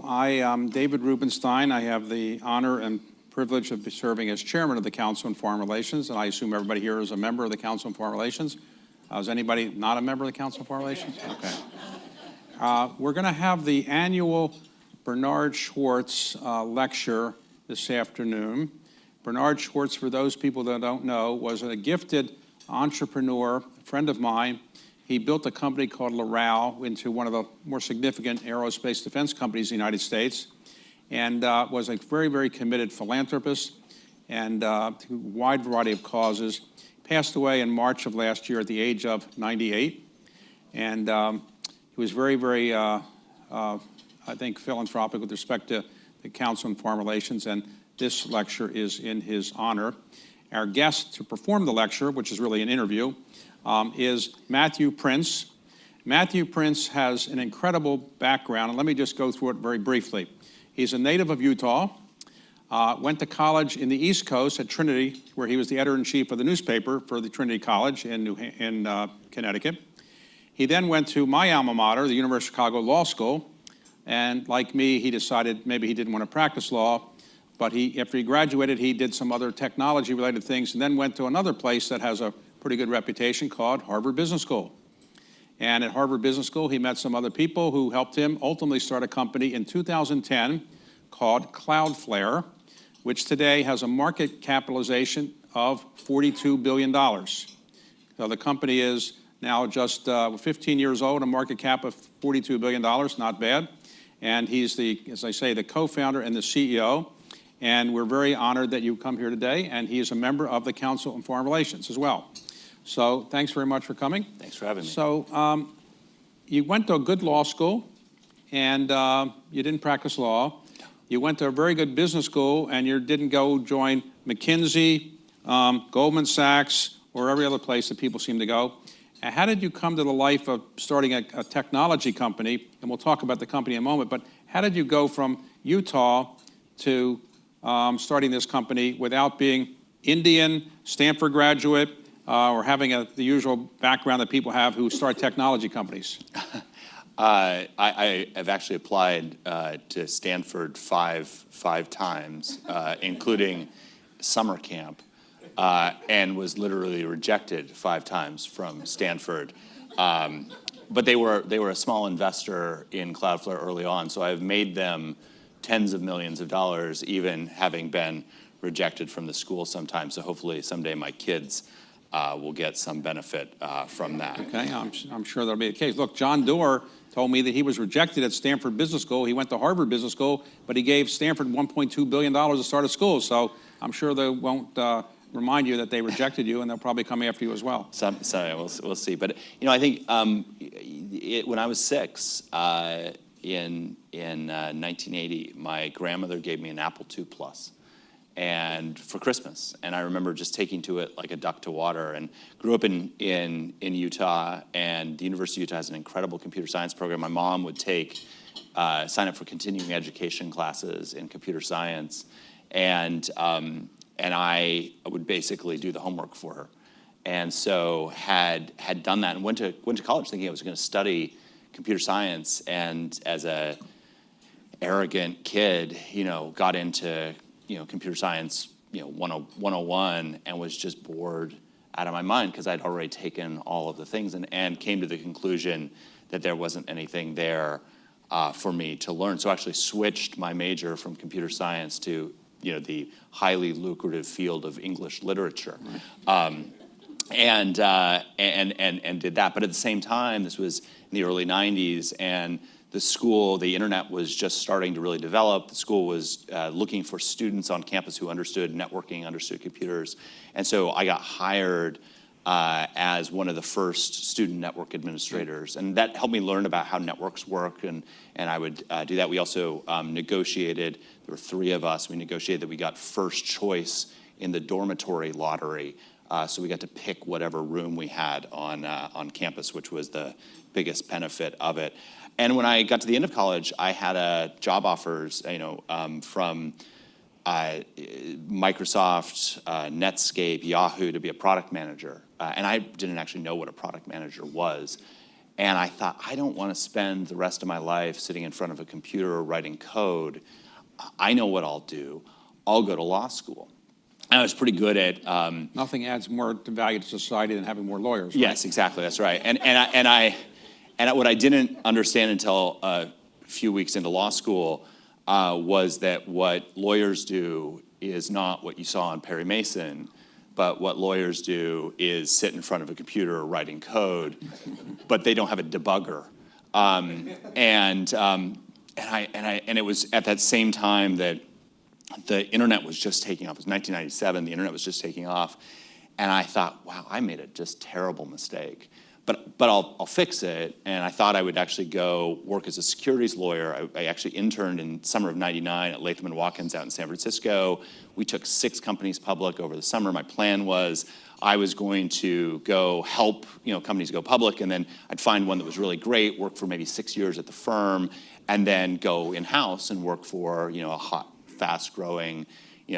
I am David Rubenstein. I have the honor and privilege of serving as chairman of the Council on Foreign Relations, and I assume everybody here is a member of the Council on Foreign Relations. Is anybody not a member of the Council on Foreign Relations? Okay. We're going to have the annual Bernard Schwartz lecture this afternoon. Bernard Schwartz, for those people that don't know, was a gifted entrepreneur, a friend of mine. He built a company called L'Oreal into one of the more significant aerospace defense companies in the United States, and was a very, very committed philanthropist and to a wide variety of causes. Passed away in March of last year at the age of 98. And he was very, very, I think, philanthropic with respect to the Council on Foreign Relations, and this lecture is in his honor. Our guest to perform the lecture, which is really an interview, is Matthew Prince. Matthew Prince has an incredible background, and let me just go through it very briefly. He's a native of Utah, went to college in the East Coast at Trinity, where he was the editor-in-chief of the newspaper for the Trinity College in Connecticut. He then went to my alma mater, the University of Chicago Law School, and like me, he decided maybe he didn't want to practice law, but after he graduated, he did some other technology-related things and then went to another place that has a pretty good reputation called Harvard Business School. And at Harvard Business School, he met some other people who helped him ultimately start a company in 2010 called Cloudflare, which today has a market capitalization of $42 billion. So the company is now just 15 years old, a market cap of $42 billion, not bad. And he's the, as I say, the co-founder and the CEO. And we're very honored that you come here today. And he is a member of the Council on Foreign Relations as well. So thanks very much for coming. Thanks for having me. So you went to a good law school, and you didn't practice law. You went to a very good business school, and you didn't go join McKinsey, Goldman Sachs, or every other place that people seem to go. And how did you come to the life of starting a technology company? And we'll talk about the company in a moment, but how did you go from Utah to starting this company without being Indian, Stanford graduate, or having the usual background that people have who start technology companies? I have actually applied to Stanford five times, including summer camp, and was literally rejected 5 times from Stanford. But they were a small investor in Cloudflare early on, so I've made them tens of millions of dollars, even having been rejected from the school sometimes. So hopefully someday my kids will get some benefit from that. Okay, I'm sure that'll be the case. Look, John Doerr told me that he was rejected at Stanford Business School. He went to Harvard Business School, but he gave Stanford $1.2 billion to start a school. So I'm sure they won't remind you that they rejected you, and they'll probably come after you as well. We'll see. But I think when I was 6 in 1980, my grandmother gave me an Apple II Plus. And for Christmas, and I remember just taking to it like a duck to water. And grew up in Utah, and the University of Utah has an incredible computer science program. My mom would sign up for continuing education classes in computer science, and I would basically do the homework for her. And so had done that and went to college thinking I was going to study computer science. And as a arrogant kid, got into computer science, 101, and was just bored out of my mind because I'd already taken all of the things and came to the conclusion that there wasn't anything there for me to learn. So I actually switched my major from computer science to, the highly lucrative field of English literature. And did that. But at the same time, this was in the early 90s, and the internet was just starting to really develop. The school was looking for students on campus who understood networking, understood computers. And so I got hired as one of the first student network administrators. And that helped me learn about how networks work, and I would do that. We also negotiated, there were 3 of us, we negotiated that we got first choice in the dormitory lottery. So we got to pick whatever room we had on campus, which was the biggest benefit of it. And when I got to the end of college, I had job offers, from Microsoft, Netscape, Yahoo, to be a product manager. And I didn't actually know what a product manager was. And I thought, I don't want to spend the rest of my life sitting in front of a computer or writing code. I know what I'll do. I'll go to law school. And I was pretty good at... Nothing adds more to value to society than having more lawyers, right? Yes, exactly, that's right. And what I didn't understand until a few weeks into law school was that what lawyers do is not what you saw on Perry Mason, but what lawyers do is sit in front of a computer writing code, but they don't have a debugger. And it was at that same time that the internet was just taking off. It was 1997, the internet was just taking off. And I thought, wow, I made a just terrible mistake. But I'll fix it. And I thought I would actually go work as a securities lawyer. I actually interned in summer of '99 at Latham & Watkins out in San Francisco. We took 6 companies public over the summer. My plan was I was going to go help companies go public, and then I'd find one that was really great, work for maybe 6 years at the firm, and then go in-house and work for a hot, fast-growing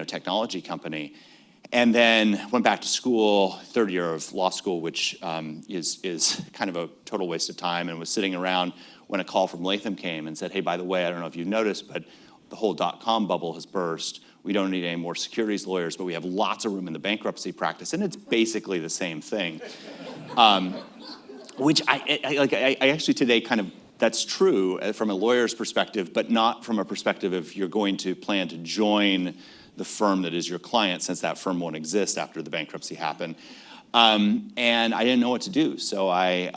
technology company. And then went back to school, third year of law school, which is kind of a total waste of time, and was sitting around when a call from Latham came and said, hey, by the way, I don't know if you've noticed, but the whole dot-com bubble has burst. We don't need any more securities lawyers, but we have lots of room in the bankruptcy practice, and it's basically the same thing. Which I actually today kind of, that's true from a lawyer's perspective, but not from a perspective if you're going to plan to join the firm that is your client, since that firm won't exist after the bankruptcy happened. And I didn't know what to do. So I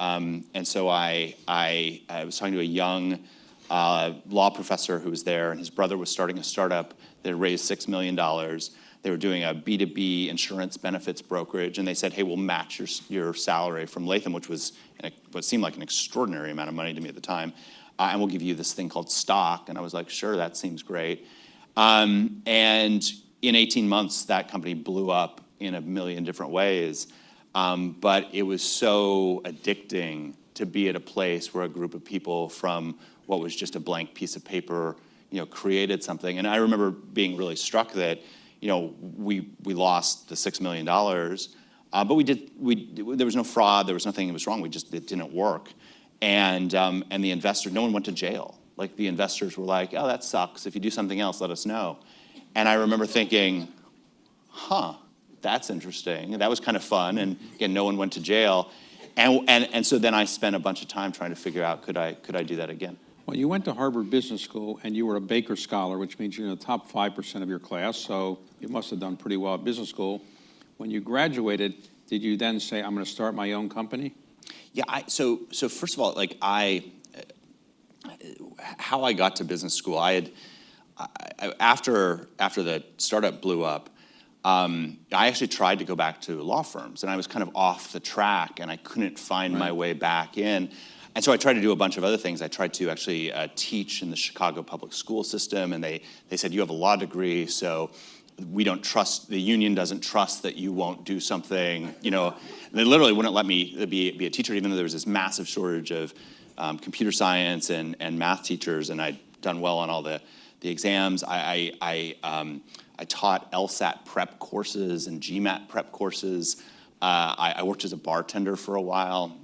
was talking to a young law professor who was there, and his brother was starting a startup that raised $6 million. They were doing a B2B insurance benefits brokerage, and they said, hey, we'll match your salary from Latham, which was what seemed like an extraordinary amount of money to me at the time, and we'll give you this thing called stock. And I was like, sure, that seems great. And in 18 months, that company blew up in a million different ways. But it was so addicting to be at a place where a group of people from what was just a blank piece of paper, created something. And I remember being really struck that, we lost the $6 million, but there was no fraud, there was nothing that was wrong. It didn't work. And the investor, no one went to jail. Like, the investors were like, oh, that sucks. If you do something else, let us know. And I remember thinking, that's interesting. That was kind of fun. And again, no one went to jail. And so then I spent a bunch of time trying to figure out, could I do that again? Well, you went to Harvard Business School, and you were a Baker Scholar, which means you're in the top 5% of your class, so you must have done pretty well at business school. When you graduated, did you then say, I'm going to start my own company? Yeah, so first of all, how I got to business school, after the startup blew up, I actually tried to go back to law firms, and I was kind of off the track, and I couldn't find my way back in. And so I tried to do a bunch of other things. I tried to actually teach in the Chicago public school system, and they said, you have a law degree, so we don't trust, the union doesn't trust that you won't do something. They literally wouldn't let me be a teacher, even though there was this massive shortage of computer science and math teachers, and I'd done well on all the exams. I taught LSAT prep courses and GMAT prep courses. I worked as a bartender for a while.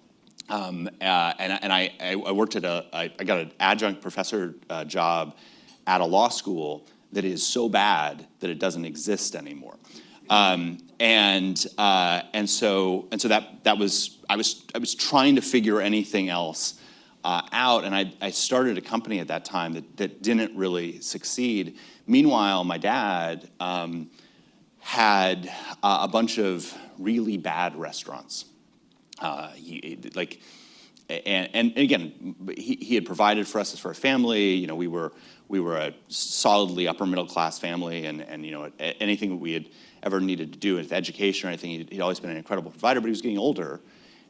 And I worked at I got an adjunct professor job at a law school that is so bad that it doesn't exist anymore. And so that was, I was trying to figure anything else out, and I started a company at that time that didn't really succeed. Meanwhile, my dad had a bunch of really bad restaurants. And again, he had provided for us as for a family. We were a solidly upper middle class family, and anything that we had ever needed to do with education or anything, he'd always been an incredible provider. But he was getting older,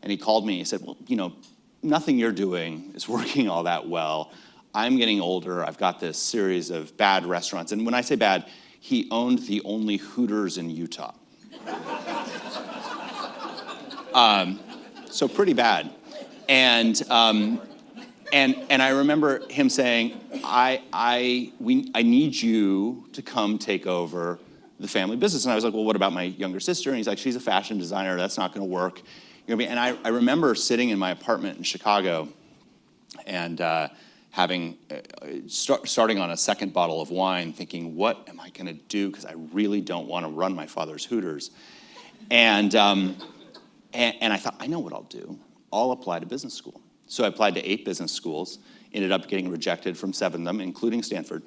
and he called me and he said, well, nothing you're doing is working all that well. I'm getting older. I've got this series of bad restaurants, and when I say bad, he owned the only Hooters in Utah. So pretty bad. And I remember him saying, I need you to come take over the family business. And I was like, well, what about my younger sister? And he's like, she's a fashion designer. That's not going to work. You know what I mean? And I remember sitting in my apartment in Chicago and starting on a second bottle of wine, thinking, what am I going to do? Because I really don't want to run my father's Hooters. And I thought, I know what I'll do. I'll apply to business school. So I applied to 8 business schools, ended up getting rejected from 7 of them, including Stanford.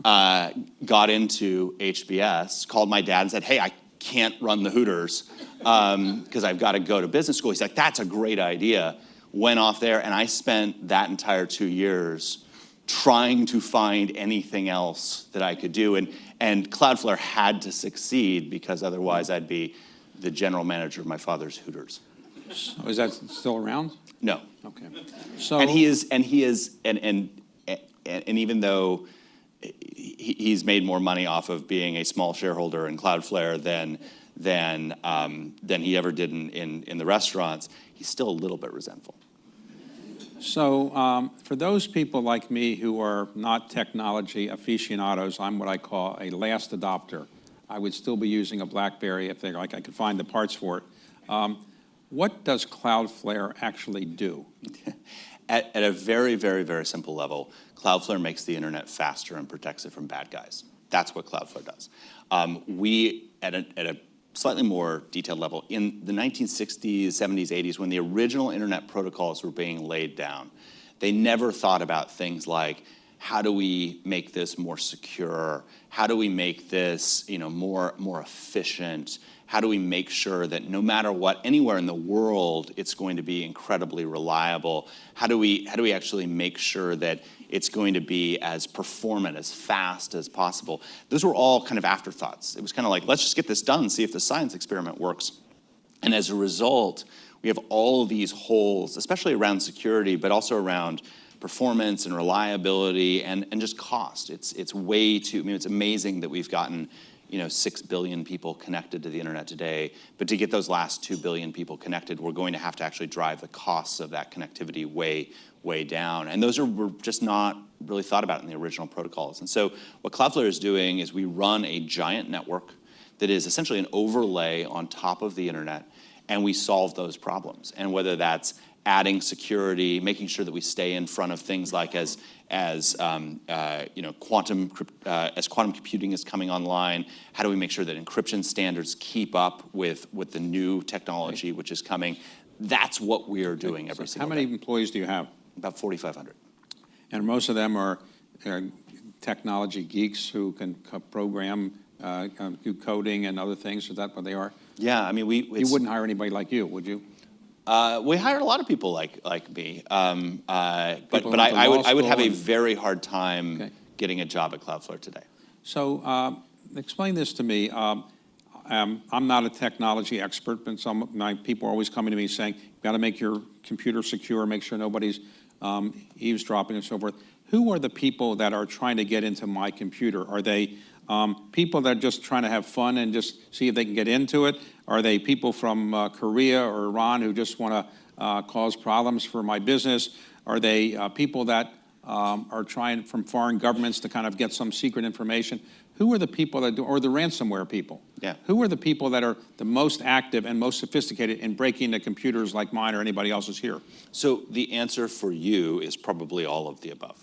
Got into HBS, called my dad and said, hey, I can't run the Hooters because I've got to go to business school. He's like, that's a great idea. Went off there, and I spent that entire 2 years trying to find anything else that I could do. And Cloudflare had to succeed because otherwise I'd be the general manager of my father's Hooters. So is that still around? No. Okay. So And even though he's made more money off of being a small shareholder in Cloudflare than he ever did in the restaurants, he's still a little bit resentful. So for those people like me who are not technology aficionados, I'm what I call a last adopter. I would still be using a BlackBerry if I could find the parts for it. What does Cloudflare actually do? At a very, very, very simple level, Cloudflare makes the internet faster and protects it from bad guys. That's what Cloudflare does. We, at a slightly more detailed level, in the 1960s, 70s, 80s, when the original internet protocols were being laid down, they never thought about things like, how do we make this more secure? How do we make this, more efficient? How do we make sure that no matter what, anywhere in the world, it's going to be incredibly reliable? How do we actually make sure that it's going to be as performant, as fast as possible? Those were all kind of afterthoughts. It was kind of like, let's just get this done, see if the science experiment works. And as a result, we have all of these holes, especially around security, but also around performance and reliability and just cost. It's way too, it's amazing that we've gotten 6 billion people connected to the internet today, but to get those last 2 billion people connected, we're going to have to actually drive the costs of that connectivity way down. And those were just not really thought about in the original protocols. And so what Cloudflare is doing is we run a giant network that is essentially an overlay on top of the internet, and we solve those problems. And whether that's adding security, making sure that we stay in front of things like as quantum computing is coming online, how do we make sure that encryption standards keep up with the new technology which is coming? That's what we are doing every single day. How many employees do you have? About 4,500. And most of them are technology geeks who can program, do coding and other things. Is that what they are? Yeah, I mean, you wouldn't hire anybody like you, would you? We hired a lot of people like me, but I would have a very hard time getting a job at Cloudflare today. So explain this to me. I'm not a technology expert, but some of my people are always coming to me saying, you've got to make your computer secure, make sure nobody's eavesdropping and so forth. Who are the people that are trying to get into my computer? Are they people that are just trying to have fun and just see if they can get into it? Are they people from Korea or Iran who just want to cause problems for my business? Are they people that are trying from foreign governments to kind of get some secret information? Who are the people that do, or the ransomware people? Yeah. Who are the people that are the most active and most sophisticated in breaking the computers like mine or anybody else's here? So the answer for you is probably all of the above.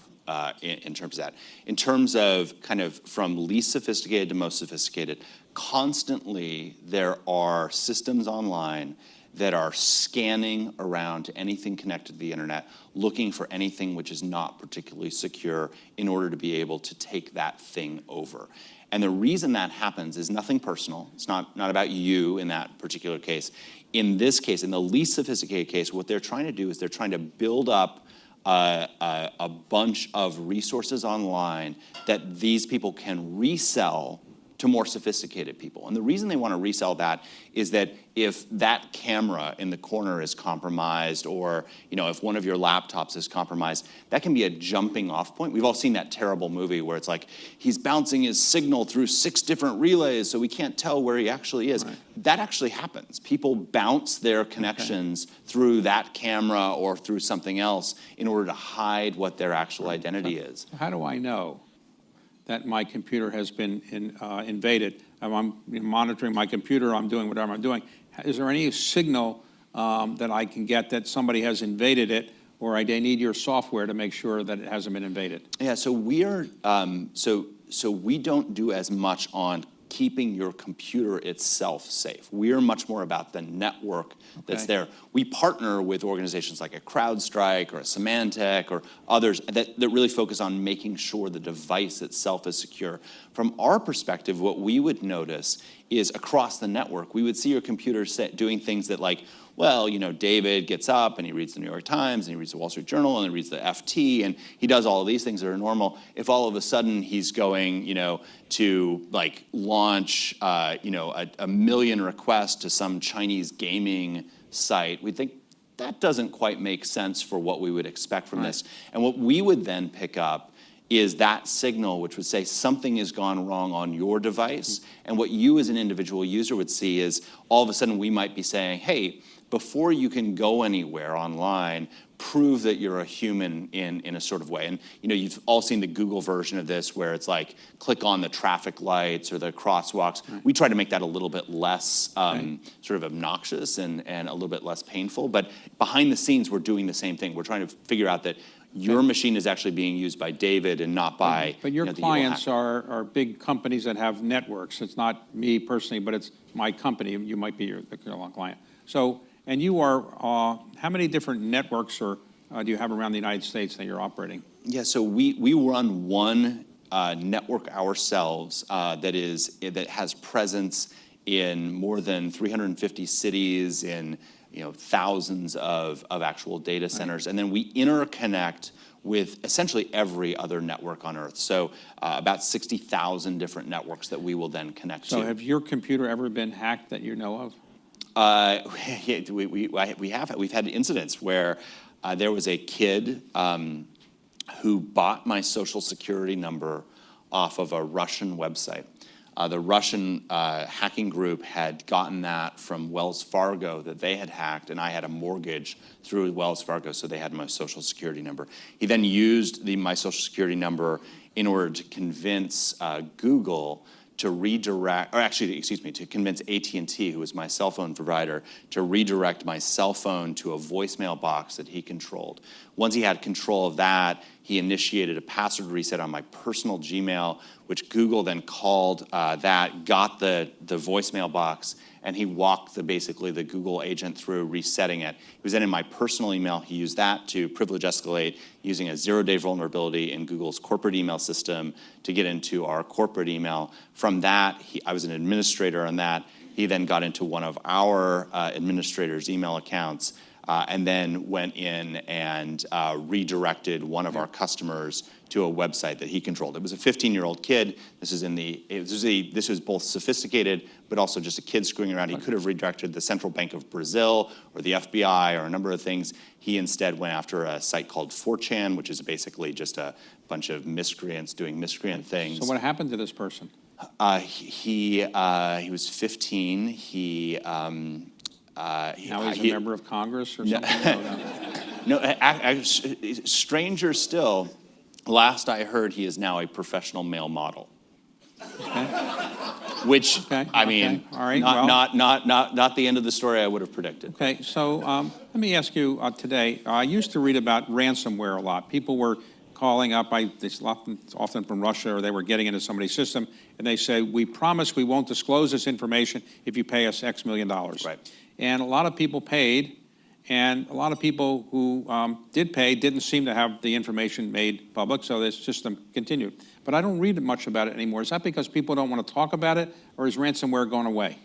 In terms of that. In terms of kind of from least sophisticated to most sophisticated, constantly there are systems online that are scanning around to anything connected to the internet, looking for anything which is not particularly secure in order to be able to take that thing over. And the reason that happens is nothing personal. It's not about you in that particular case. In this case, in the least sophisticated case, what they're trying to do is they're trying to build up a bunch of resources online that these people can resell to more sophisticated people. And the reason they want to resell that is that if that camera in the corner is compromised, or if one of your laptops is compromised, that can be a jumping off point. We've all seen that terrible movie where it's like he's bouncing his signal through 6 different relays so we can't tell where he actually is. Right. That actually happens. People bounce their connections through that camera or through something else in order to hide what their actual identity is. How do I know that my computer has been invaded? I'm monitoring my computer, I'm doing whatever I'm doing. Is there any signal that I can get that somebody has invaded it, or I need your software to make sure that it hasn't been invaded? Yeah, so we are, so we don't do as much on keeping your computer itself safe. We are much more about the network that's there. We partner with organizations like a CrowdStrike or a Symantec or others that really focus on making sure the device itself is secure. From our perspective, what we would notice is across the network, we would see your computer doing things that, like, well, you know, David gets up and he reads the New York Times and he reads the Wall Street Journal and he reads the FT and he does all of these things that are normal. If all of a sudden he's going, you know, to like launch, you know, a million requests to some Chinese gaming site, we think that doesn't quite make sense for what we would expect from this. And what we would then pick up is that signal which would say something has gone wrong on your device. And what you as an individual user would see is all of a sudden we might be saying, hey, before you can go anywhere online, prove that you're a human in a sort of way. And you know, you've all seen the Google version of this where it's like, click on the traffic lights or the crosswalks. We try to make that a little bit less sort of obnoxious and a little bit less painful. But behind the scenes, we're doing the same thing. We're trying to figure out that your machine is actually being used by David and not by But your you know, clients are big companies that have networks. It's not me personally, but it's my company. You might be the client. So, and you are, how many different networks do you have around the United States that you're operating? Yeah, so we run one network ourselves that has presence in more than 350 cities, in thousands of actual data centers, and then we interconnect with essentially every other network on Earth. So about 60,000 different networks that we will then connect to. So have your computer ever been hacked that you know of? We've had incidents where there was a kid who bought my social security number off of a Russian website. The Russian hacking group had gotten that from Wells Fargo that they had hacked, and I had a mortgage through Wells Fargo, so they had my social security number. He then used my social security number in order to convince Google to redirect, or actually, excuse me, to convince AT&T, who was my cell phone provider, to redirect my cell phone to a voicemail box that he controlled. Once he had control of that, he initiated a password reset on my personal Gmail, which Google then called that, got the voicemail box, and he walked basically the Google agent through resetting it. He was then in my personal email. He used that to privilege escalate using a zero-day vulnerability in Google's corporate email system to get into our corporate email. From that, I was an administrator on that. He then got into one of our administrators' email accounts, and then went in and redirected one of our customers to a website that he controlled. It was a 15-year-old kid. This was both sophisticated, but also just a kid screwing around. He could have redirected the Central Bank of Brazil or the FBI or a number of things. He instead went after a site called 4chan, which is basically just a bunch of miscreants doing miscreant things. So what happened to this person? He was 15. Now he's a member of Congress or something? No, stranger still, last I heard, he is now a professional male model. Okay. Which, I mean, all right, not the end of the story I would have predicted. Okay, so let me ask you today, I used to read about ransomware a lot. People were calling up, often from Russia, or they were getting into somebody's system, and they say, we promise we won't disclose this information if you pay us X million dollars. Right. And a lot of people paid, and a lot of people who did pay didn't seem to have the information made public, so this system continued. But I don't read much about it anymore. Is that because people don't want to talk about it, or is ransomware going away?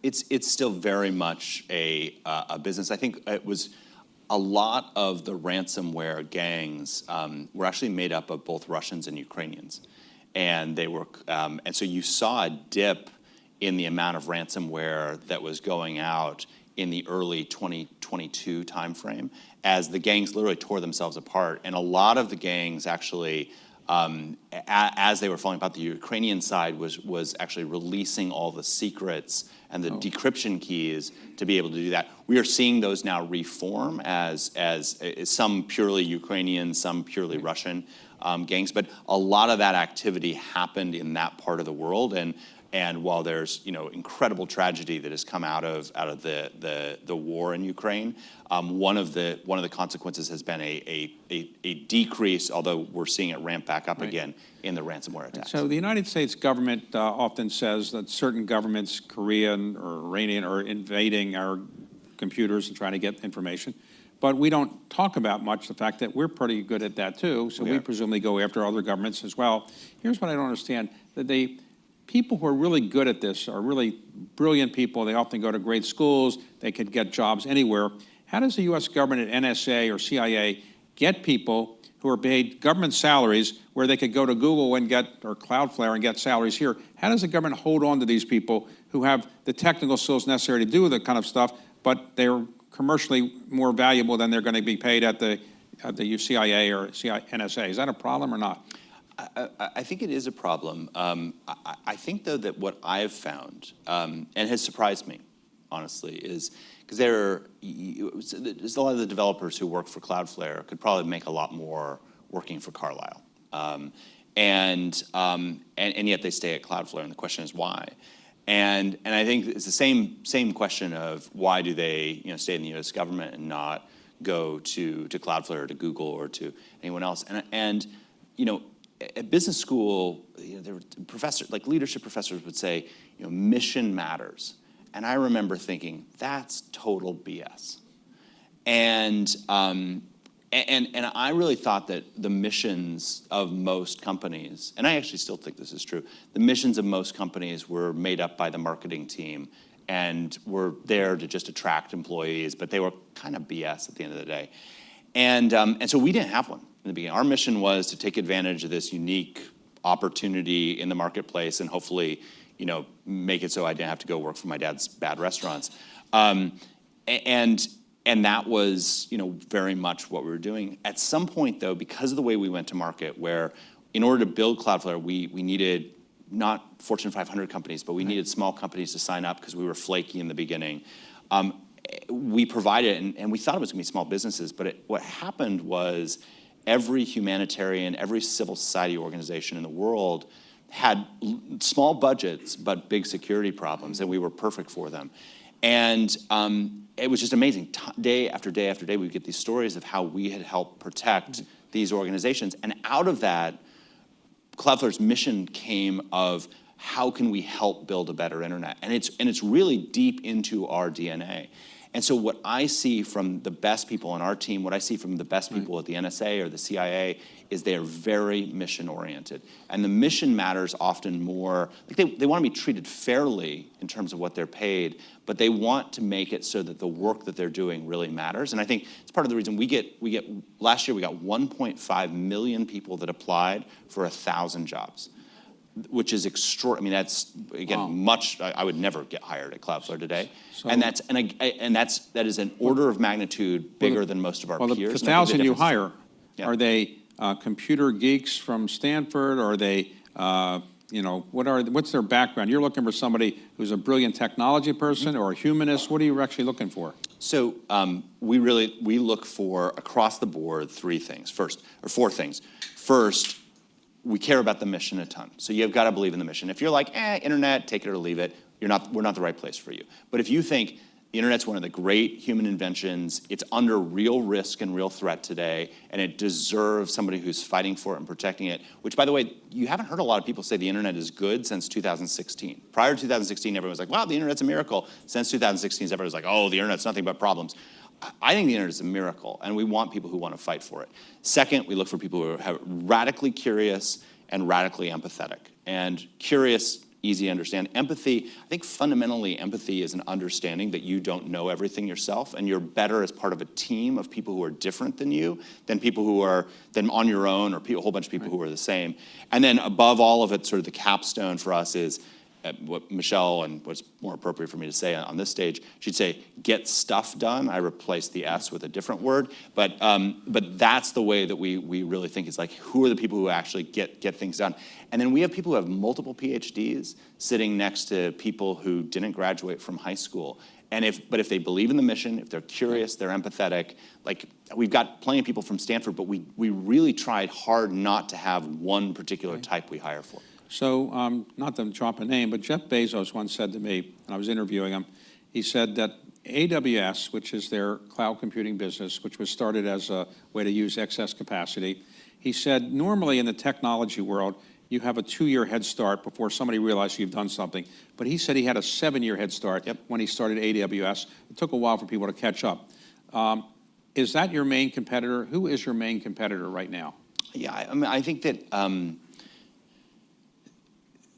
It's still very much a business. I think it was a lot of the ransomware gangs were actually made up of both Russians and Ukrainians, and they were, and so you saw a dip in the amount of ransomware that was going out in the early 2022 timeframe as the gangs literally tore themselves apart. And a lot of the gangs actually, as they were falling apart, the Ukrainian side was actually releasing all the secrets and the decryption keys to be able to do that. We are seeing those now reform as some purely Ukrainian, some purely Russian gangs, but a lot of that activity happened in that part of the world. And And while there's incredible tragedy that has come out of the war in Ukraine, one of the consequences has been a decrease, although we're seeing it ramp back up again in the ransomware attacks. So the United States government often says that certain governments, Korean or Iranian, are invading our computers and trying to get information. But we don't talk about much the fact that we're pretty good at that too. So we presumably go after other governments as well. Here's what I don't understand: that the people who are really good at this are really brilliant people. They often go to great schools. They could get jobs anywhere. How does the U.S. government at NSA or CIA get people who are paid government salaries where they could go to Google and get, or Cloudflare and get salaries here? How does the government hold on to these people who have the technical skills necessary to do the kind of stuff, but they're commercially more valuable than they're going to be paid at the CIA or NSA? Is that a problem or not? I think it is a problem. I think, though, that what I've found, and has surprised me, honestly, is because there's a lot of the developers who work for Cloudflare could probably make a lot more working for Carlyle. And yet they stay at Cloudflare, and the question is why. And I think it's the same question of why do they stay in the U.S. government and not go to Cloudflare or to Google or to anyone else. And at business school, there were professors, like leadership professors, would say, mission matters. And I remember thinking, that's total BS. And I really thought that the missions of most companies, and I actually still think this is true, the missions of most companies were made up by the marketing team and were there to just attract employees, but they were kind of BS at the end of the day. And so we didn't have one in the beginning. Our mission was to take advantage of this unique opportunity in the marketplace and hopefully, make it so I didn't have to go work for my dad's bad restaurants. And that was, very much what we were doing. At some point, though, because of the way we went to market, where in order to build Cloudflare, we needed not Fortune 500 companies, but we needed small companies to sign up because we were flaky in the beginning. We provided, and we thought it was going to be small businesses, but what happened was every humanitarian, every civil society organization in the world had small budgets but big security problems, and we were perfect for them. And it was just amazing. Day after day after day, we would get these stories of how we had helped protect these organizations. And out of that, Cloudflare's mission came of how can we help build a better internet? And it's really deep into our DNA. And so what I see from the best people on our team, what I see from the best people at the NSA or the CIA, is they are very mission-oriented. And the mission matters often more, like they want to be treated fairly in terms of what they're paid, but they want to make it so that the work that they're doing really matters. And I think it's part of the reason we get last year we got 1.5 million people that applied for 1,000 jobs, which is extraordinary. I mean, that's, again, much. I would never get hired at Cloudflare today. So, and that is an order of magnitude bigger than most of our peers. Well, the 1,000 you hire, are they computer geeks from Stanford? Or are they, what's their background? You're looking for somebody who's a brilliant technology person or a humanist. What are you actually looking for? So we look for, across the board, four things. First, we care about the mission a ton. So you've got to believe in the mission. If you're like, internet, take it or leave it, we're not the right place for you. But if you think the internet's one of the great human inventions, it's under real risk and real threat today, and it deserves somebody who's fighting for it and protecting it, which, by the way, you haven't heard a lot of people say the internet is good since 2016. Prior to 2016, everyone was like, wow, the internet's a miracle. Since 2016, everyone was like, oh, the internet's nothing but problems. I think the internet is a miracle, and we want people who want to fight for it. Second, we look for people who are radically curious and radically empathetic. And curious, easy to understand. Empathy, I think fundamentally empathy is an understanding that you don't know everything yourself, and you're better as part of a team of people who are different than you, than people who are on your own, or a whole bunch of people who are the same. And then above all of it, sort of the capstone for us is what Michelle, and what's more appropriate for me to say on this stage, she'd say, get stuff done. I replaced the S with a different word. But that's the way that we really think. It's like, who are the people who actually get things done? And then we have people who have multiple PhDs sitting next to people who didn't graduate from high school. But if they believe in the mission, if they're curious, they're empathetic, like we've got plenty of people from Stanford, but we really tried hard not to have one particular type we hire for. So, not to drop a name, but Jeff Bezos once said to me, and I was interviewing him, he said that AWS, which is their cloud computing business, which was started as a way to use excess capacity, he said normally in the technology world, you have a 2-year head start before somebody realizes you've done something. But he said he had a 7-year head start when he started AWS. It took a while for people to catch up. Is that your main competitor? Who is your main competitor right now? Yeah, I mean, I think that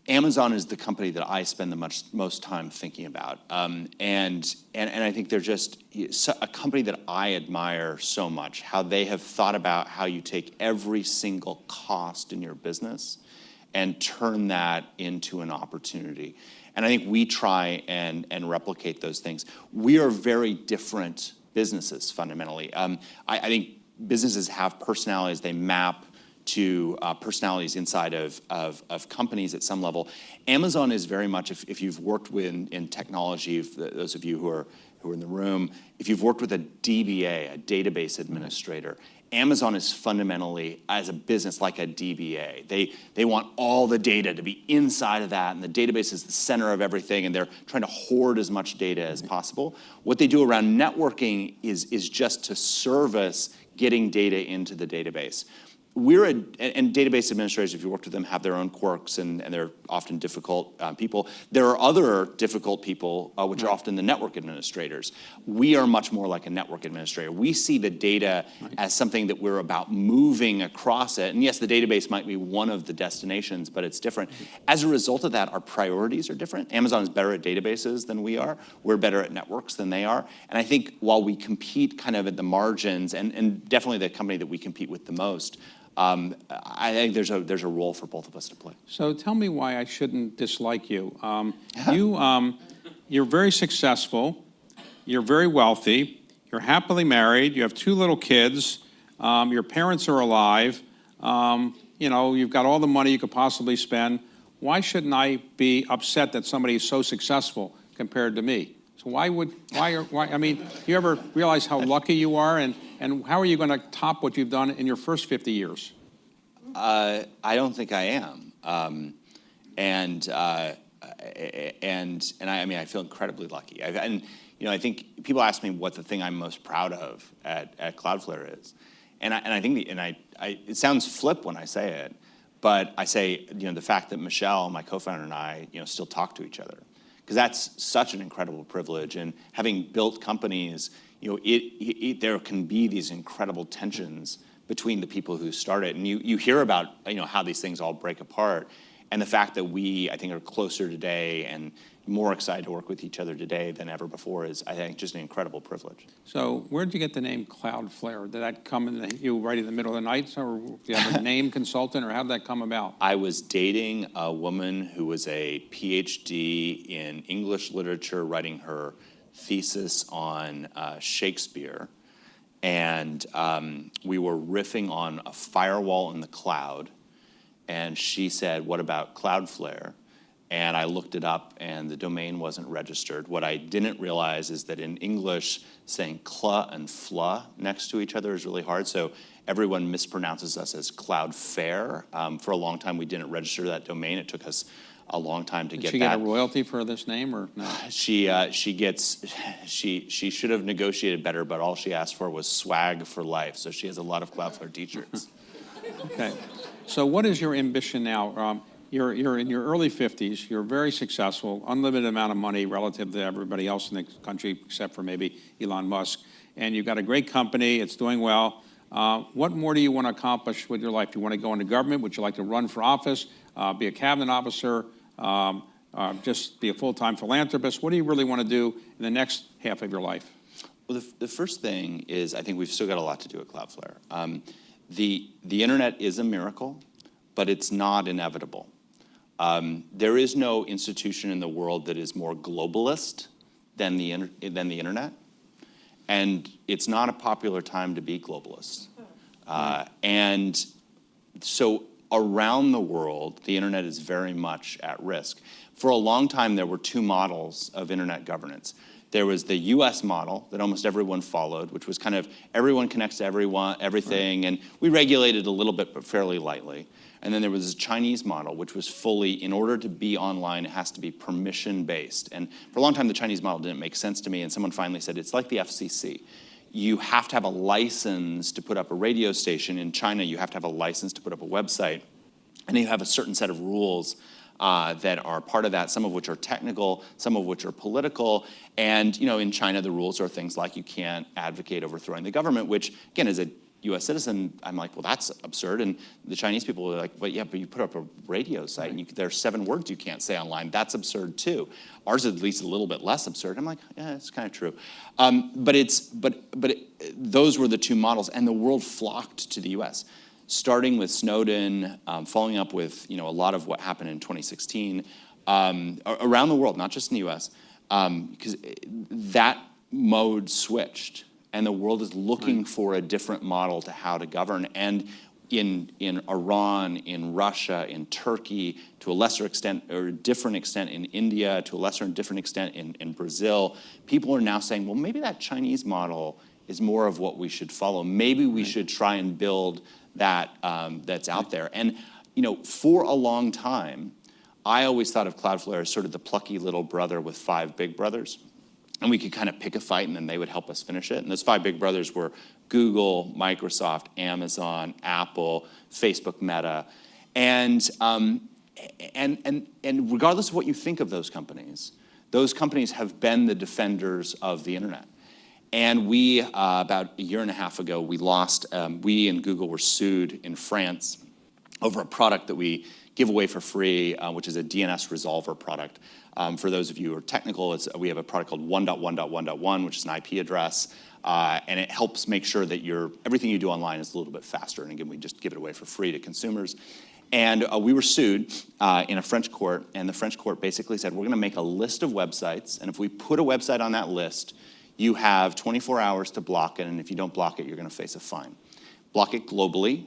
Amazon is the company that I spend the most time thinking about. And I think they're just a company that I admire so much, how they have thought about how you take every single cost in your business and turn that into an opportunity. And I think we try and replicate those things. We are very different businesses, fundamentally. I think businesses have personalities. They map to personalities inside of companies at some level. Amazon is very much, if you've worked in technology, those of you who are in the room, if you've worked with a DBA, a database administrator, Amazon is fundamentally, as a business, like a DBA. They want all the data to be inside of that, and the database is the center of everything, and they're trying to hoard as much data as possible. What they do around networking is just to service getting data into the database. And database administrators, if you worked with them, have their own quirks, and they're often difficult people. There are other difficult people, which are often the network administrators. We are much more like a network administrator. We see the data as something that we're about moving across it. And yes, the database might be one of the destinations, but it's different. As a result of that, our priorities are different. Amazon is better at databases than we are. We're better at networks than they are. And I think while we compete kind of at the margins, and definitely the company that we compete with the most, I think there's a role for both of us to play. So tell me why I shouldn't dislike you. You're very successful. You're very wealthy. You're happily married. You have 2 little kids. Your parents are alive. You've got all the money you could possibly spend. Why shouldn't I be upset that somebody is so successful compared to me? So why? I mean, do you ever realize how lucky you are, and how are you going to top what you've done in your first 50 years? I don't think I am, and I mean, I feel incredibly lucky. I think people ask me what the thing I'm most proud of at Cloudflare is, and I think it sounds flip when I say it, but I say the fact that Michelle, my co-founder, and I still talk to each other. Because that's such an incredible privilege. And having built companies, there can be these incredible tensions between the people who start it. And you hear about how these things all break apart. And the fact that we, I think, are closer today and more excited to work with each other today than ever before is, I think, just an incredible privilege. So where did you get the name Cloudflare? Did that come you right in the middle of the night? Or do you have a name consultant, or how did that come about? I was dating a woman who was a PhD in English literature, writing her thesis on Shakespeare. And we were riffing on a firewall in the cloud. And she said, "What about Cloudflare?" And I looked it up, and the domain wasn't registered. What I didn't realize is that in English, saying cla and fla next to each other is really hard. So everyone mispronounces us as Cloudflare. For a long time, we didn't register that domain. It took us a long time to get that. Did she get a royalty for this name, or no? She should have negotiated better, but all she asked for was swag for life. So she has a lot of Cloudflare t-shirts. Okay. So what is your ambition now? You're in your early 50s. You're very successful, unlimited amount of money relative to everybody else in the country, except for maybe Elon Musk. And you've got a great company. It's doing well. What more do you want to accomplish with your life? Do you want to go into government? Would you like to run for office, be a cabinet officer, just be a full-time philanthropist? What do you really want to do in the next half of your life? Well, the first thing is, I think we've still got a lot to do at Cloudflare. The internet is a miracle, but it's not inevitable. There is no institution in the world that is more globalist than the internet, and it's not a popular time to be globalist. And so around the world, the internet is very much at risk. For a long time, there were 2 models of internet governance. There was the US model that almost everyone followed, which was kind of everyone connects to everything, and we regulated a little bit, but fairly lightly. And then there was a Chinese model, which was fully, in order to be online, it has to be permission-based. And for a long time, the Chinese model didn't make sense to me, and someone finally said, it's like the FCC. You have to have a license to put up a radio station. In China, you have to have a license to put up a website. And you have a certain set of rules that are part of that, some of which are technical, some of which are political. And in China, the rules are things like you can't advocate overthrowing the government, which, again, as a US citizen, I'm like, well, that's absurd. And the Chinese people were like, but you put up a radio site and there are 7 words you can't say online. That's absurd too. Ours is at least a little bit less absurd. I'm like, yeah, it's kind of true. But those were the 2 models, and the world flocked to the US. Starting with Snowden, following up with a lot of what happened in 2016, around the world, not just in the US, because that mode switched. And the world is looking for a different model to how to govern. And in Iran, in Russia, in Turkey, to a lesser extent or a different extent in India, to a lesser and different extent in Brazil, people are now saying, well, maybe that Chinese model is more of what we should follow. Maybe we should try and build that that's out there. And for a long time, I always thought of Cloudflare as sort of the plucky little brother with 5 big brothers. And we could kind of pick a fight, and then they would help us finish it. And those 5 big brothers were Google, Microsoft, Amazon, Apple, Facebook, Meta. And regardless of what you think of those companies have been the defenders of the internet. And we, about a year and a half ago, we and Google were sued in France over a product that we give away for free, which is a DNS resolver product. For those of you who are technical, we have a product called 1.1.1.1, which is an IP address, and it helps make sure that everything you do online is a little bit faster. And again, we just give it away for free to consumers. And we were sued in a French court, and the French court basically said, we're going to make a list of websites, and if we put a website on that list, you have 24 hours to block it, and if you don't block it, you're going to face a fine. Block it globally.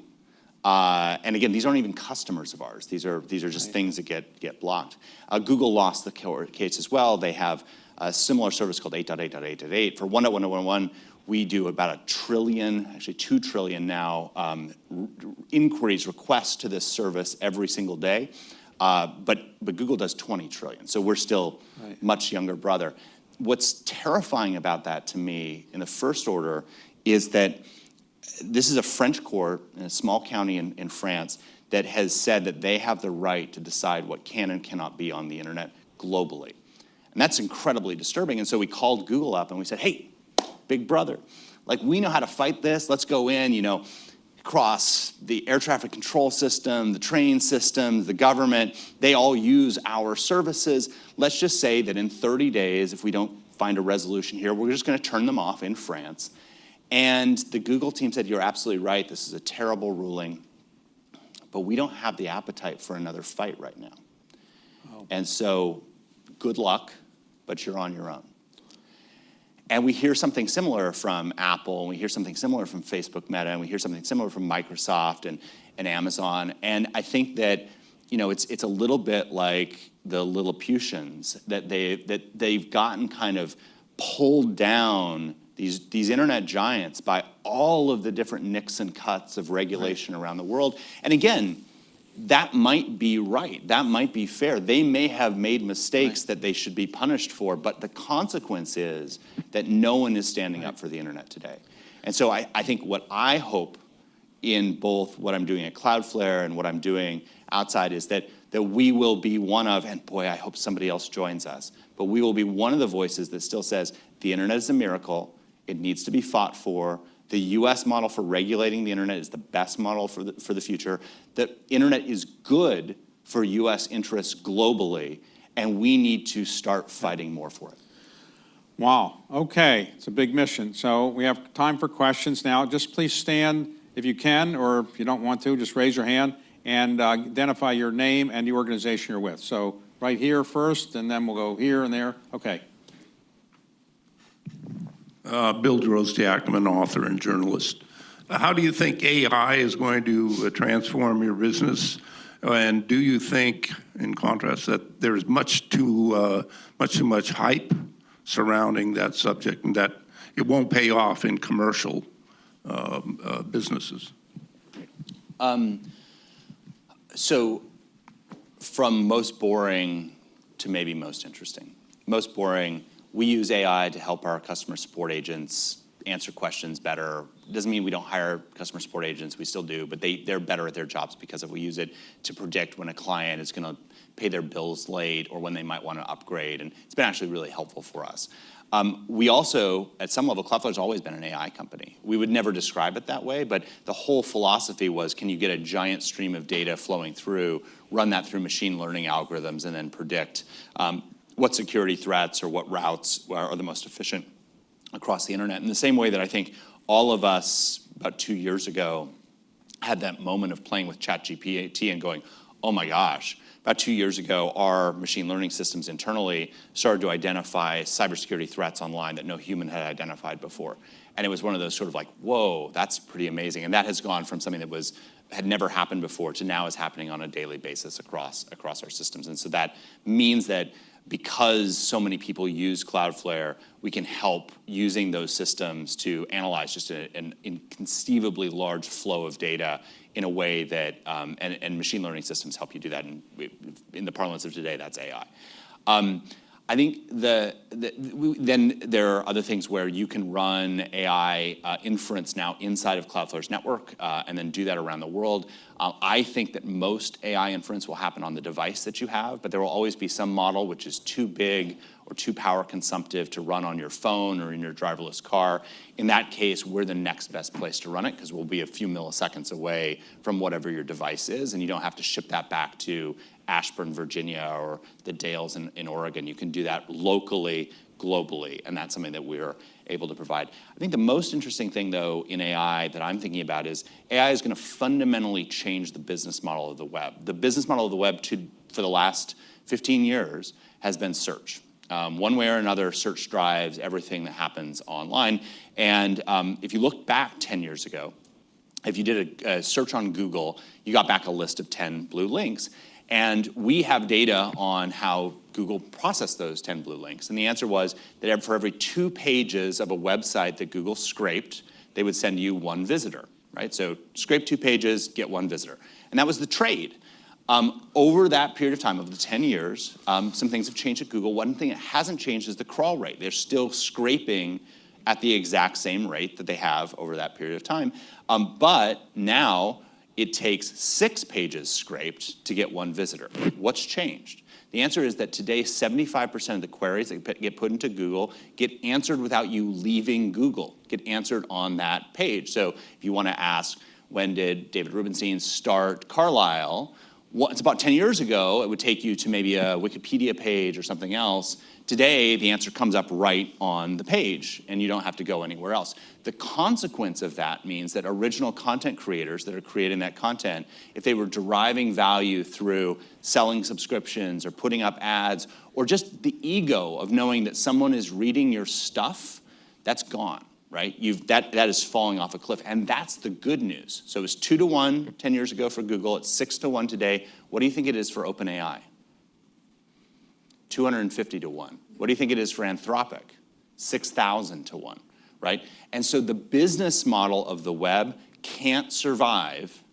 And again, these aren't even customers of ours. These are just things that get blocked. Google lost the case as well. They have a similar service called 8.8.8.8. For 1.1.1.1, we do about 1 trillion, actually 2 trillion now, inquiries, requests to this service every single day. But Google does 20 trillion. So we're still much younger brother. What's terrifying about that to me in the first order is that this is a French court in a small county in France that has said that they have the right to decide what can and cannot be on the internet globally. And that's incredibly disturbing. And so we called Google up and we said, hey, big brother, like we know how to fight this. Let's go in, across the air traffic control system, the train systems, the government. They all use our services. Let's just say that in 30 days, if we don't find a resolution here, we're just going to turn them off in France. And the Google team said, you're absolutely right, this is a terrible ruling, but we don't have the appetite for another fight right now. Oh. And so, good luck, but you're on your own. And we hear something similar from Apple, and we hear something similar from Facebook, Meta, and we hear something similar from Microsoft and Amazon. And I think that it's a little bit like the Lilliputians, that they've gotten kind of pulled down, these internet giants, by all of the different nicks and cuts of regulation around the world. And again, that might be right. That might be fair. They may have made mistakes that they should be punished for, but the consequence is that no one is standing up for the internet today. And so I think what I hope in both what I'm doing at Cloudflare and what I'm doing outside is that we will be one of, and boy, I hope somebody else joins us, but we will be one of the voices that still says the internet is a miracle. It needs to be fought for. The US model for regulating the internet is the best model for the future. The internet is good for US interests globally, and we need to start fighting more for it. Wow, okay, it's a big mission. So we have time for questions now. Just please stand if you can, or if you don't want to, just raise your hand and identify your name and the organization you're with. So right here first, and then we'll go here and there. Okay. Bill Drozdiak, I'm an author and journalist. How do you think AI is going to transform your business? And do you think, in contrast, that there's much too much hype surrounding that subject, and that it won't pay off in commercial businesses? So from most boring to maybe most interesting. Most boring, we use AI to help our customer support agents answer questions better. Doesn't mean we don't hire customer support agents, we still do, but they're better at their jobs because we use it to predict when a client is gonna pay their bills late or when they might wanna upgrade, and it's been actually really helpful for us. We also, at some level, Cloudflare's always been an AI company. We would never describe it that way, but the whole philosophy was, can you get a giant stream of data flowing through, run that through machine learning algorithms, and then predict what security threats or what routes are the most efficient across the internet. In the same way that I think all of us, about 2 years ago, had that moment of playing with ChatGPT and going, oh my gosh. About 2 years ago, our machine learning systems internally started to identify cybersecurity threats online that no human had identified before. And it was one of those sort of like, whoa, that's pretty amazing. And that has gone from something that had never happened before to now is happening on a daily basis across our systems. And so that means that because so many people use Cloudflare, we can help using those systems to analyze just an inconceivably large flow of data in a way that, and machine learning systems help you do that. And in the parlance of today, that's AI. I think then there are other things where you can run AI inference now inside of Cloudflare's network and then do that around the world. I think that most AI inference will happen on the device that you have, but there will always be some model which is too big or too power consumptive to run on your phone or in your driverless car. In that case, we're the next best place to run it because we'll be a few milliseconds away from whatever your device is, and you don't have to ship that back to Ashburn, Virginia, or the Dales in Oregon. You can do that locally, globally, and that's something that we're able to provide. I think the most interesting thing, though, in AI that I'm thinking about is AI is going to fundamentally change the business model of the web. The business model of the web for the last 15 years has been search. One way or another, search drives everything that happens online. And if you look back 10 years ago, if you did a search on Google, you got back a list of 10 blue links. And we have data on how Google processed those 10 blue links. And the answer was that for every 2 pages of a website that Google scraped, they would send you 1 visitor, right? So scrape 2 pages, get 1 visitor. And that was the trade. Over that period of time, over the 10 years, some things have changed at Google. One thing that hasn't changed is the crawl rate. They're still scraping at the exact same rate that they have over that period of time. But now it takes 6 pages scraped to get 1 visitor. What's changed? The answer is that today, 75% of the queries that get put into Google get answered without you leaving Google, get answered on that page. So if you want to ask, when did David Rubenstein start Carlisle? Well, it's about 10 years ago, it would take you to maybe a Wikipedia page or something else. Today, the answer comes up right on the page, and you don't have to go anywhere else. The consequence of that means that original content creators that are creating that content, if they were deriving value through selling subscriptions or putting up ads, or just the ego of knowing that someone is reading your stuff, that's gone. Right? That is falling off a cliff, and that's the good news. So it was 2 to 1 10 years ago for Google. It's 6 to 1 today. What do you think it is for OpenAI? 250 to 1. What do you think it is for Anthropic? 6,000 to 1, right? And so the business model of the web can't survive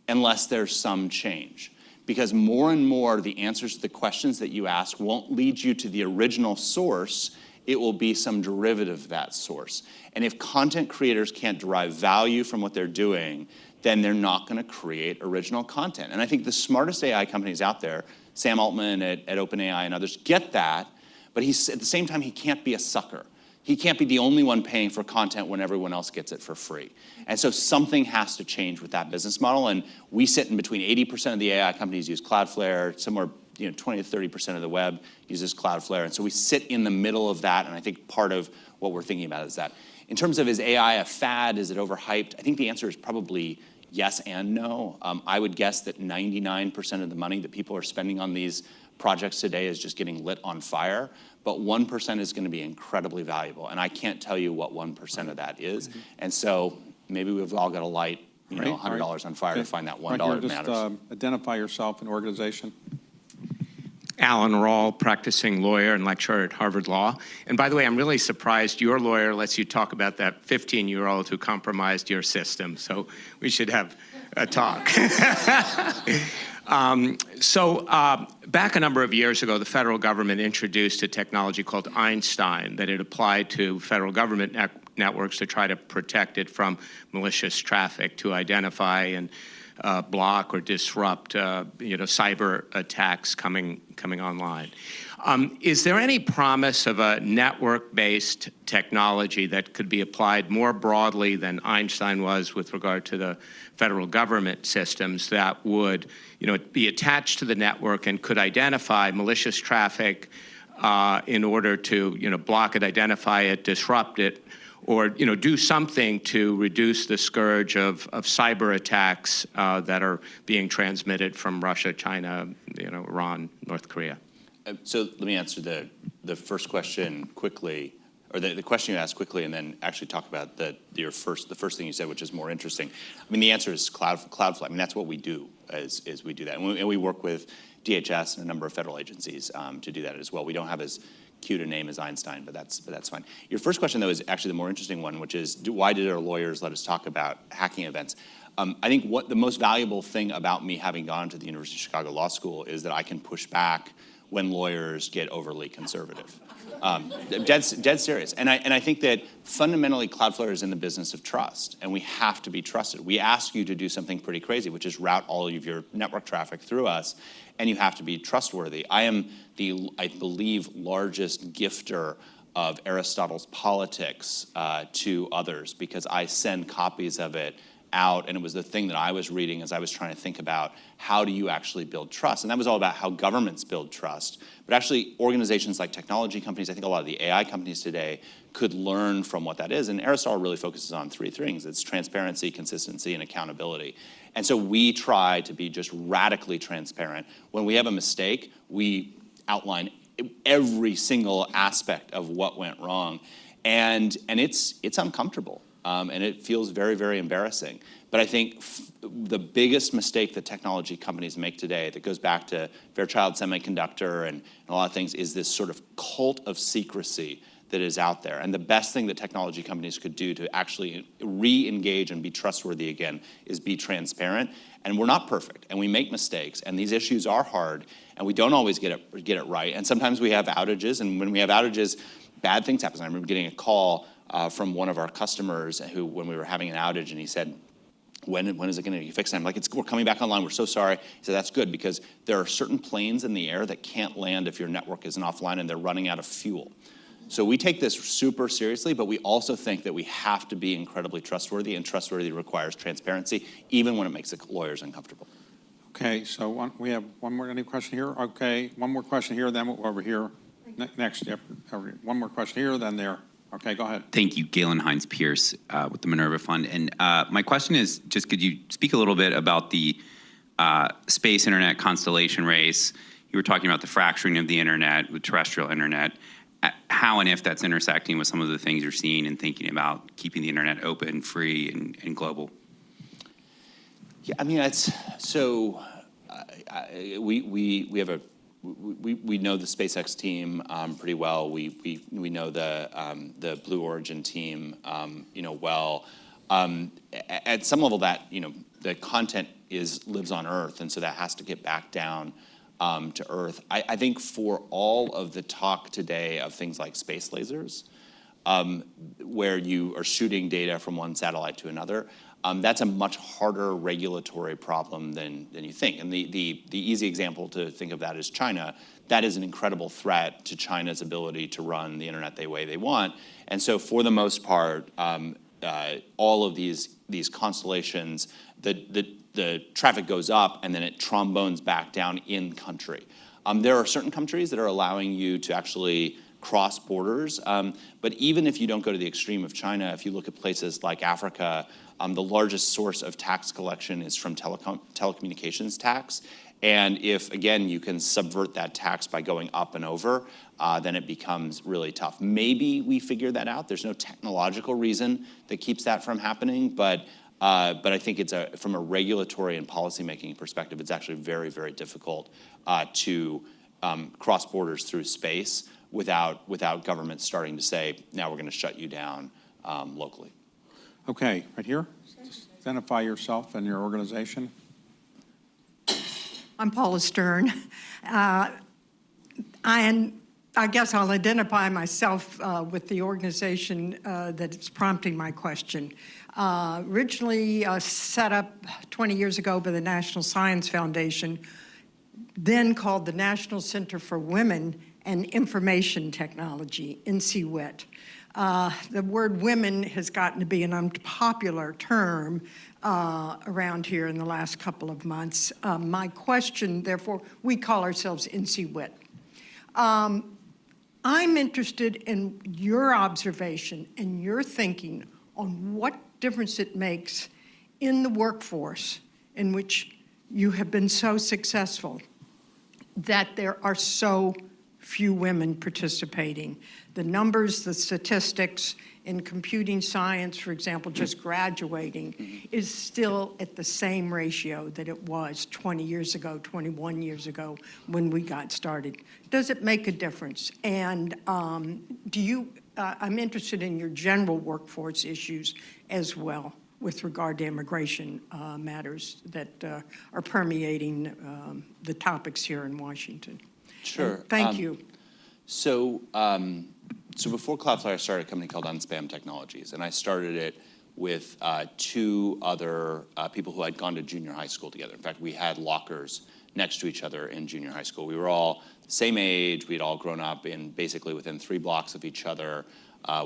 unless there's some change. Because more and more, the answers to the questions that you ask won't lead you to the original source. It will be some derivative of that source. And if content creators can't derive value from what they're doing, then they're not going to create original content. And I think the smartest AI companies out there, Sam Altman at OpenAI and others, get that, but at the same time, he can't be a sucker. He can't be the only one paying for content when everyone else gets it for free. And so something has to change with that business model, and we sit in between 80% of the AI companies use Cloudflare, somewhere 20 to 30% of the web uses Cloudflare. And so we sit in the middle of that, and I think part of what we're thinking about is that. In terms of, is AI a fad, is it overhyped? I think the answer is probably yes and no. I would guess that 99% of the money that people are spending on these projects today is just getting lit on fire, but 1% is going to be incredibly valuable. And I can't tell you what 1% of that is. And so maybe we've all got to light $100 on fire to find that $1 that matters. Just identify yourself and organization. Alan Rawl, practicing lawyer and lecturer at Harvard Law. And by the way, I'm really surprised your lawyer lets you talk about that 15-year-old who compromised your system. So we should have a talk. Back a number of years ago, the federal government introduced a technology called Einstein that it applied to federal government networks to try to protect it from malicious traffic, to identify and block or disrupt, cyber attacks coming online. Is there any promise of a network-based technology that could be applied more broadly than Einstein was with regard to the federal government systems that would, be attached to the network and could identify malicious traffic in order to, block it, identify it, disrupt it, or do something to reduce the scourge of cyber attacks that are being transmitted from Russia, China, Iran, North Korea? So let me answer the first question quickly, or the question you asked quickly, and then actually talk about the first thing you said, which is more interesting. I mean, the answer is Cloudflare. I mean, that's what we do, is we do that. And we work with DHS and a number of federal agencies to do that as well. We don't have as cute a name as Einstein, but that's fine. Your first question, though, is actually the more interesting one, which is why did our lawyers let us talk about hacking events? I think what the most valuable thing about me having gone to the University of Chicago Law School is that I can push back when lawyers get overly conservative. Dead serious. And I think that fundamentally Cloudflare is in the business of trust, and we have to be trusted. We ask you to do something pretty crazy, which is route all of your network traffic through us, and you have to be trustworthy. I am the, I believe, largest gifter of Aristotle's Politics to others because I send copies of it out, and it was the thing that I was reading as I was trying to think about how do you actually build trust. And that was all about how governments build trust. But actually, organizations like technology companies, I think a lot of the AI companies today could learn from what that is. And Aristotle really focuses on three things. It's transparency, consistency, and accountability. And so we try to be just radically transparent. When we have a mistake, we outline every single aspect of what went wrong. And it's uncomfortable. And it feels very, very embarrassing. But I think the biggest mistake that technology companies make today that goes back to Fairchild Semiconductor and a lot of things is this sort of cult of secrecy that is out there. And the best thing that technology companies could do to actually re-engage and be trustworthy again is be transparent. And we're not perfect, and we make mistakes, and these issues are hard, and we don't always get it right. And sometimes we have outages, and when we have outages, bad things happen. I remember getting a call from one of our customers who, when we were having an outage, and he said, when is it going to be fixed? And I'm like, we're coming back online. We're so sorry. He said, that's good because there are certain planes in the air that can't land if your network isn't offline and they're running out of fuel. So we take this super seriously, but we also think that we have to be incredibly trustworthy, and trustworthy requires transparency, even when it makes the lawyers uncomfortable. Okay, so we have one more, any question here? Okay, one more question here, then over here. Next, yep, one more question here, then there. Okay, go ahead. Thank you, Galen Hines-Pierce with the Minerva Fund. And my question is, just could you speak a little bit about the space internet constellation race? You were talking about the fracturing of the internet with terrestrial internet. How and if that's intersecting with some of the things you're seeing and thinking about keeping the internet open, free, and global? Yeah, I mean, it's so we have a. We know the SpaceX team pretty well. We know the Blue Origin team well. At some level, that the content lives on Earth, and so that has to get back down to Earth. I think for all of the talk today of things like space lasers, where you are shooting data from one satellite to another, that's a much harder regulatory problem than you think. And the easy example to think of that is China. That is an incredible threat to China's ability to run the internet the way they want. And so for the most part, all of these constellations, the traffic goes up and then it trombones back down in country. There are certain countries that are allowing you to actually cross borders, but even if you don't go to the extreme of China, if you look at places like Africa, the largest source of tax collection is from telecommunications tax. And if, again, you can subvert that tax by going up and over, then it becomes really tough. Maybe we figure that out. There's no technological reason that keeps that from happening, but I think it's from a regulatory and policymaking perspective, it's actually very, very difficult to cross borders through space without governments starting to say, now we're going to shut you down locally. Okay, right here. Just identify yourself and your organization. I'm Paula Stern. I guess I'll identify myself with the organization that is prompting my question. Originally set up 20 years ago by the National Science Foundation, then called the National Center for Women and Information Technology, NCWIT. The word women has gotten to be an unpopular term around here in the last couple of months. My question, therefore, we call ourselves NCWIT. I'm interested in your observation and your thinking on what difference it makes in the workforce in which you have been so successful that there are so few women participating. The numbers, the statistics in computing science, for example, just graduating, is still at the same ratio that it was 20 years ago, 21 years ago when we got started. Does it make a difference? And I'm interested in your general workforce issues as well with regard to immigration matters that are permeating the topics here in Washington. Sure. And thank you. So before Cloudflare, I started a company called Unspam Technologies, and I started it with two other people who had gone to junior high school together. In fact, we had lockers next to each other in junior high school. We were all the same age. We'd all grown up in basically within 3 blocks of each other.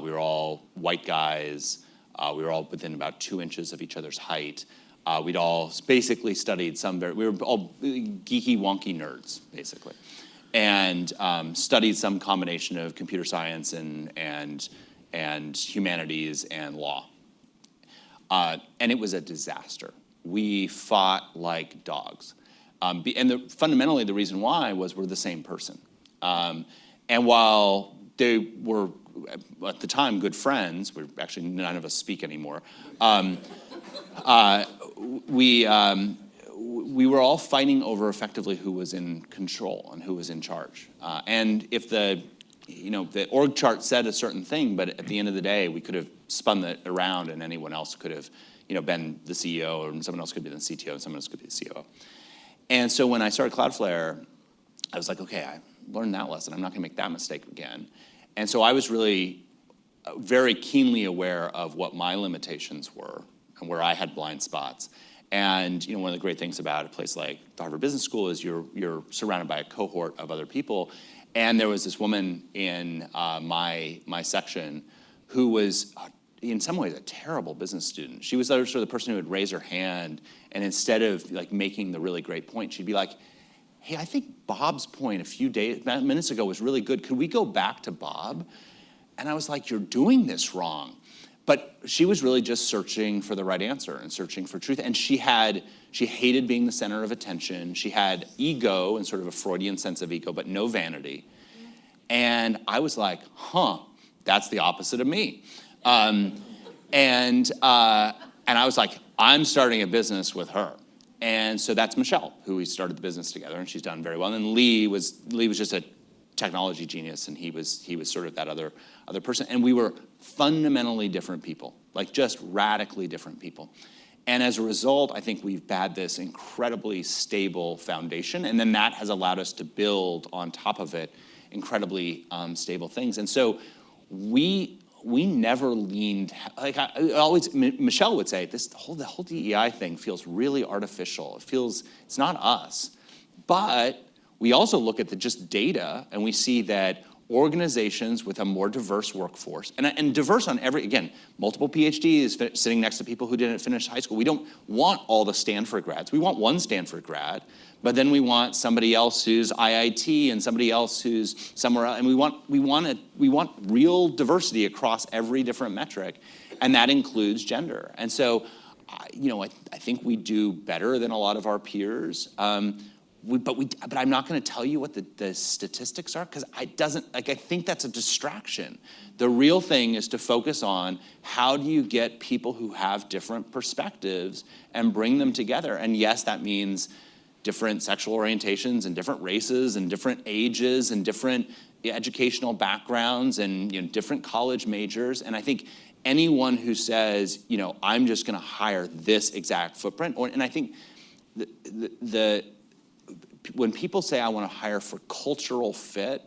We were all white guys. We were all within about 2 inches of each other's height. We'd all basically studied we were all geeky, wonky nerds, basically. And studied some combination of computer science and humanities and law. And it was a disaster. We fought like dogs. And fundamentally, the reason why was we're the same person. And while they were, at the time, good friends, actually none of us speak anymore, we were all fighting over effectively who was in control and who was in charge. And if the org chart said a certain thing, but at the end of the day, we could have spun that around and anyone else could have been the CEO, and someone else could be the CTO, and someone else could be the COO. And so when I started Cloudflare, I was like, okay, I learned that lesson. I'm not gonna make that mistake again. And so I was really very keenly aware of what my limitations were and where I had blind spots. And one of the great things about a place like the Harvard Business School is you're surrounded by a cohort of other people. And there was this woman in my section who was, in some ways, a terrible business student. She was sort of the person who would raise her hand, and instead of making the really great point, she'd be like, hey, I think Bob's point a few minutes ago was really good. Could we go back to Bob? And I was like, you're doing this wrong. But she was really just searching for the right answer and searching for truth. And she hated being the center of attention. She had ego and sort of a Freudian sense of ego, but no vanity. And I was like, that's the opposite of me. And I was like, I'm starting a business with her. And so that's Michelle, who we started the business together, and she's done very well. And Lee was just a technology genius, and he was sort of that other person. And we were fundamentally different people, just radically different people. And as a result, I think we've had this incredibly stable foundation, and then that has allowed us to build on top of it incredibly stable things. And so we never leaned, Michelle would say, the whole DEI thing feels really artificial. It's not us. But we also look at just data, and we see that organizations with a more diverse workforce, and diverse on multiple PhDs sitting next to people who didn't finish high school. We don't want all the Stanford grads. We want one Stanford grad, but then we want somebody else who's IIT and somebody else who's somewhere else, and we want real diversity across every different metric, and that includes gender. And so, I think we do better than a lot of our peers. But I'm not going to tell you what the statistics are, because I think that's a distraction. The real thing is to focus on how do you get people who have different perspectives and bring them together. And yes, that means different sexual orientations and different races and different ages and different educational backgrounds and different college majors. And I think anyone who says, I'm just going to hire this exact footprint, and I think when people say I want to hire for cultural fit,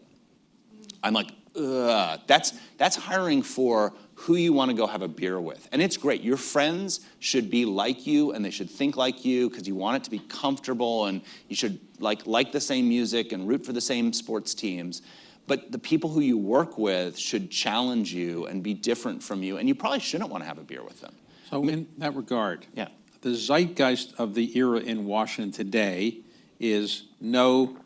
I'm like, ugh. That's hiring for who you want to go have a beer with. And it's great. Your friends should be like you, and they should think like you, because you want it to be comfortable, and you should like the same music and root for the same sports teams. But the people who you work with should challenge you and be different from you, and you probably shouldn't want to have a beer with them. So in that regard, Yeah. the zeitgeist of the era in Washington today is no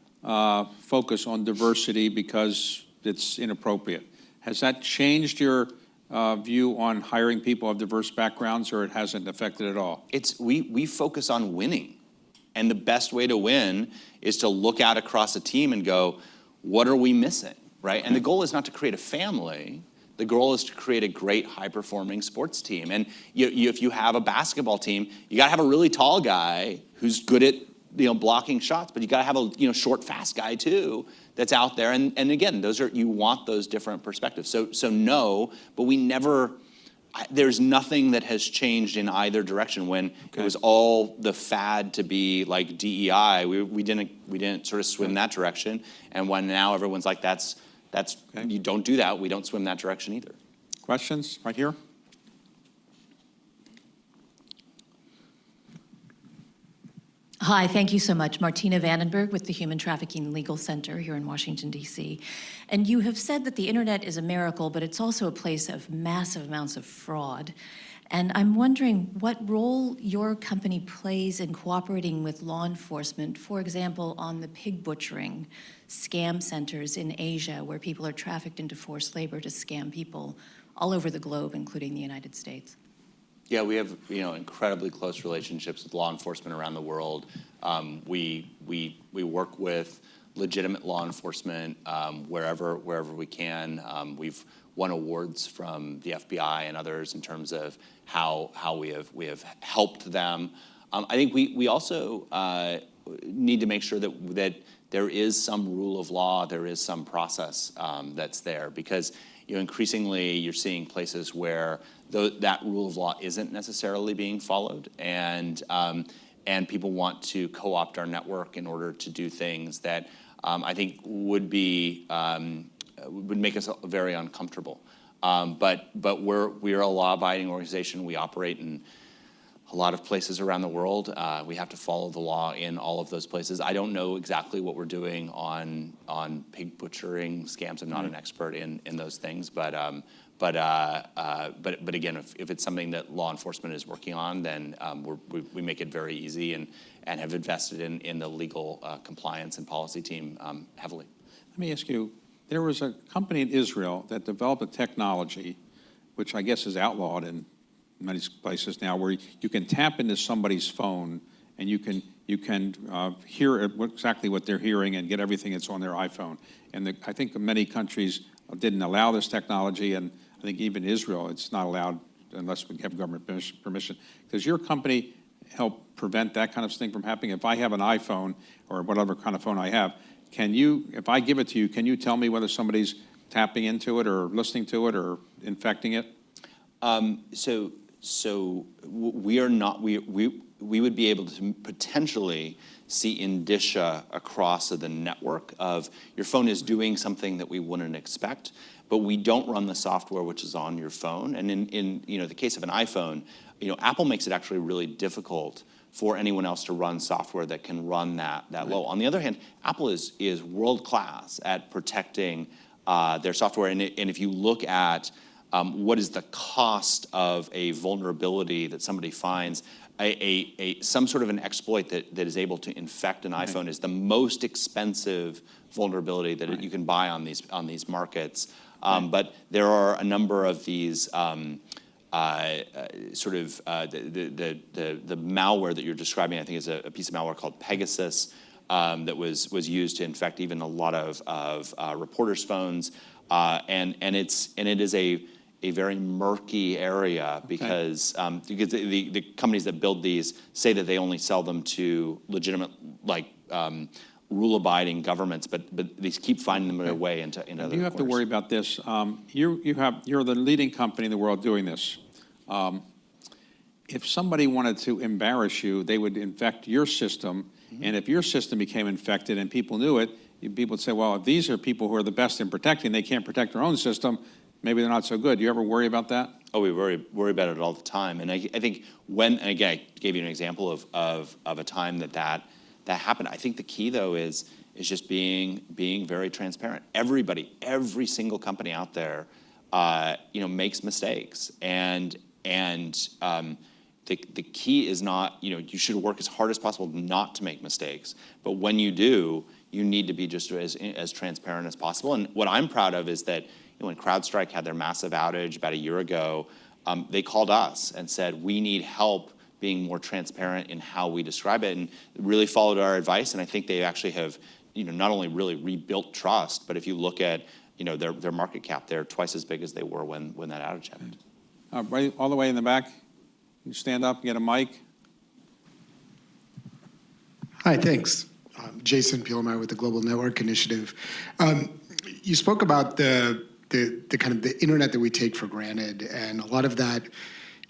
focus on diversity because it's inappropriate. Has that changed your view on hiring people of diverse backgrounds, or it hasn't affected at all? We focus on winning. And the best way to win is to look out across a team and go, what are we missing, right? And the goal is not to create a family. The goal is to create a great, high-performing sports team. And if you have a basketball team, you got to have a really tall guy who's good at blocking shots, but you got to have a short, fast guy too that's out there. And again, you want those different perspectives. So no, but we never. There's nothing that has changed in either direction. When it was all the fad to be like DEI, we didn't sort of swim that direction. And when now everyone's like, that's you don't do that, we don't swim that direction either. Questions right here? Hi, thank you so much. Martina Vandenberg with the Human Trafficking Legal Center here in Washington, D.C. And you have said that the internet is a miracle, but it's also a place of massive amounts of fraud. And I'm wondering what role your company plays in cooperating with law enforcement, for example, on the pig butchering scam centers in Asia, where people are trafficked into forced labor to scam people all over the globe, including the United States. Yeah, we have incredibly close relationships with law enforcement around the world. We work with legitimate law enforcement wherever we can. We've won awards from the FBI and others in terms of how we have helped them. I think we also need to make sure that there is some rule of law, there is some process that's there, because increasingly you're seeing places where that rule of law isn't necessarily being followed, and people want to co-opt our network in order to do things that I think would make us very uncomfortable. But we're a law-abiding organization. We operate in a lot of places around the world. We have to follow the law in all of those places. I don't know exactly what we're doing on pig butchering scams. I'm not an expert in those things, but again, if it's something that law enforcement is working on, then we make it very easy and have invested in the legal compliance and policy team heavily. Let me ask you, there was a company in Israel that developed a technology, which I guess is outlawed in many places now, where you can tap into somebody's phone and you can hear exactly what they're hearing and get everything that's on their iPhone. And I think many countries didn't allow this technology, and I think even Israel, it's not allowed unless we have government permission. Does your company help prevent that kind of thing from happening? If I have an iPhone or whatever kind of phone I have, if I give it to you, can you tell me whether somebody's tapping into it or listening to it or infecting it? So we are not. We would be able to potentially see indicia across the network of your phone is doing something that we wouldn't expect, but we don't run the software which is on your phone. And in the case of an iPhone, Apple makes it actually really difficult for anyone else to run software that can run that low. On the other hand, Apple is world class at protecting their software. And if you look at what is the cost of a vulnerability that somebody finds, some sort of an exploit that is able to infect an iPhone is the most expensive vulnerability that you can buy on these markets. But there are a number of these the malware that you're describing, I think, is a piece of malware called Pegasus that was used to infect even a lot of reporters' phones, and it is a very murky area because the companies that build these say that they only sell them to legitimate rule-abiding governments, but they keep finding their way into other. You have to worry about this. You're the leading company in the world doing this. If somebody wanted to embarrass you, they would infect your system And if your system became infected and people knew it, people would say, well, if these are people who are the best in protecting, they can't protect their own system, maybe they're not so good. Do you ever worry about that? Oh, we worry about it all the time. And I think and again, I gave you an example of a time that happened. I think the key, though, is just being very transparent. Every single company out there, makes mistakes. And the key is not, you should work as hard as possible not to make mistakes. But when you do, you need to be just as transparent as possible. And what I'm proud of is that when CrowdStrike had their massive outage about a year ago, they called us and said, we need help being more transparent in how we describe it, and really followed our advice. And I think they actually have, not only really rebuilt trust, but if you look at, their market cap, they're twice as big as they were when that outage happened. Right, all the way in the back. You stand up and get a mic. Hi, thanks. Jason Pielmeyer with the Global Network Initiative. You spoke about the kind of the internet that we take for granted, and a lot of that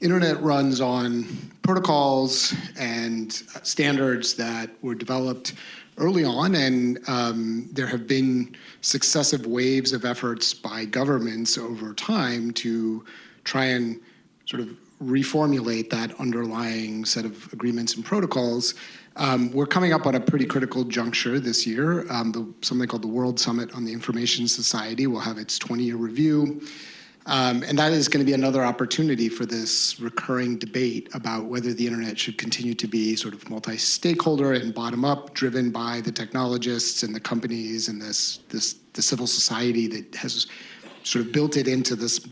internet runs on protocols and standards that were developed early on, and there have been successive waves of efforts by governments over time to try and sort of reformulate that underlying set of agreements and protocols. We're coming up on a pretty critical juncture this year. Something called the World Summit on the Information Society will have its 20-year review. And that is going to be another opportunity for this recurring debate about whether the internet should continue to be sort of multi-stakeholder and bottom-up, driven by the technologists and the companies and the civil society that has sort of built it into this,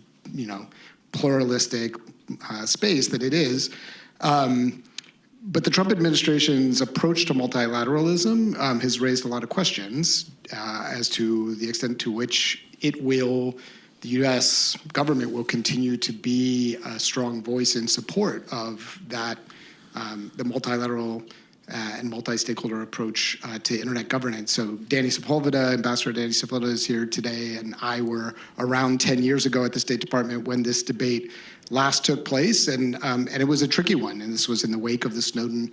pluralistic space that it is. But the Trump administration's approach to multilateralism has raised a lot of questions as to the extent to which the U.S. government will continue to be a strong voice in support of that, the multilateral and multi-stakeholder approach to internet governance. So Ambassador Danny Sepulveda is here today, and I were around 10 years ago at the State Department when this debate last took place, and it was a tricky one, and this was in the wake of the Snowden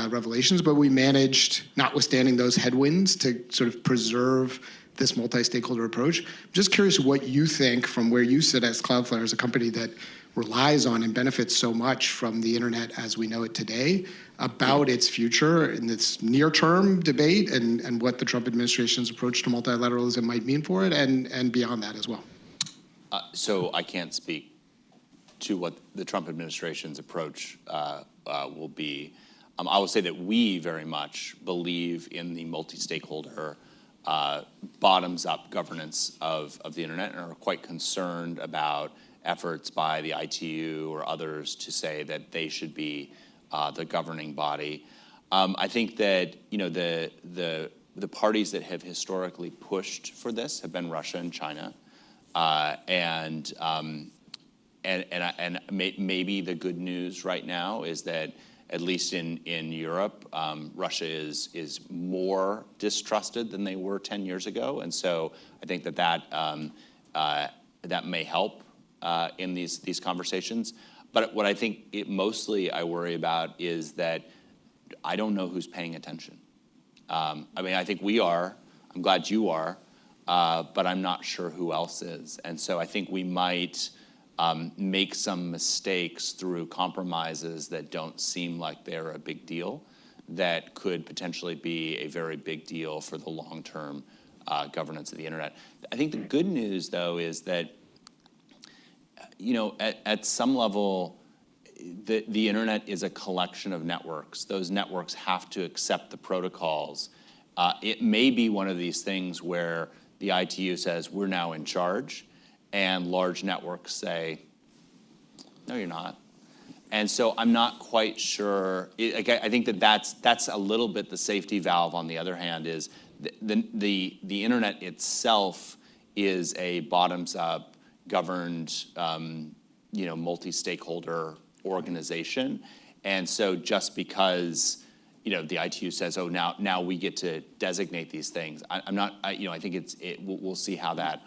revelations, but we managed, notwithstanding those headwinds, to sort of preserve this multi-stakeholder approach. I'm just curious what you think from where you sit as Cloudflare, as a company that relies on and benefits so much from the internet as we know it today, about its future in this near-term debate and what the Trump administration's approach to multilateralism might mean for it, and beyond that as well. So I can't speak to what the Trump administration's approach will be. I will say that we very much believe in the multi-stakeholder bottoms-up governance of the internet, and are quite concerned about efforts by the ITU or others to say that they should be the governing body. I think that the parties that have historically pushed for this have been Russia and China, and maybe the good news right now is that at least in Europe, Russia is more distrusted than they were 10 years ago, and so I think that may help in these conversations. But what I think mostly I worry about is that I don't know who's paying attention. I think we are. I'm glad you are, but I'm not sure who else is, and so I think we might make some mistakes through compromises that don't seem like they're a big deal, that could potentially be a very big deal for the long-term governance of the internet. I think the good news, though, is that at some level, the internet is a collection of networks. Those networks have to accept the protocols. It may be one of these things where the ITU says, we're now in charge, and large networks say, no, you're not. And so I'm not quite sure. I think that's a little bit the safety valve. On the other hand, is the internet itself is a bottoms-up governed, multi-stakeholder organization, and so just because the ITU says, oh, now we get to designate these things, I'm not. I think we'll see how that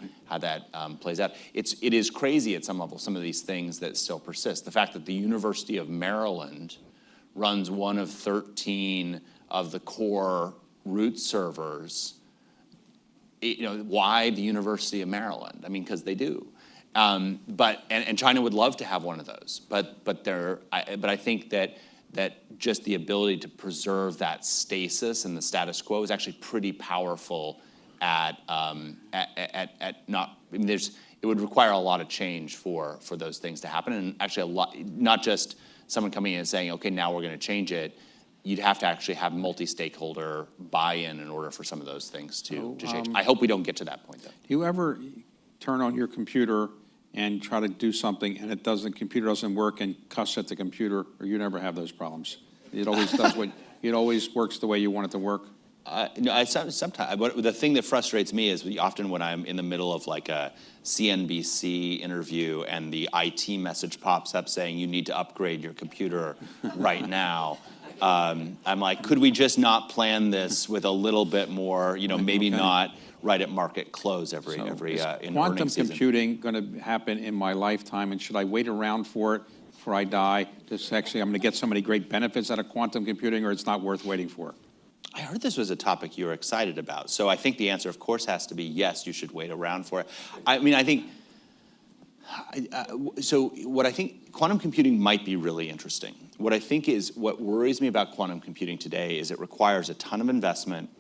plays out. It is crazy at some level, some of these things that still persist. The fact that the University of Maryland runs one of 13 of the core root servers, why the University of Maryland? I mean, because they do. But China would love to have one of those. But I think that just the ability to preserve that stasis and the status quo is actually pretty powerful at not. I mean, it would require a lot of change for those things to happen, and actually a lot, not just someone coming in and saying, okay, now we're going to change it. You'd have to actually have multi-stakeholder buy-in in order for some of those things to change. I hope we don't get to that point, though. Do you ever turn on your computer and try to do something and computer doesn't work and cuss at the computer, or you never have those problems? It always does it always works the way you want it to work? No, sometimes. But the thing that frustrates me is often when I'm in the middle of like a CNBC interview and the IT message pops up saying you need to upgrade your computer right now. I'm like, could we just not plan this with a little bit more, maybe not right at market close in quantum season. computing going to happen in my lifetime, and should I wait around for it before I die? I'm going to get so many great benefits out of quantum computing, or it's not worth waiting for? I heard this was a topic you were excited about. So I think the answer, of course, has to be yes, you should wait around for it. I mean, I think, what I think quantum computing might be really interesting. What I think is, what worries me about quantum computing today is it requires a ton of investment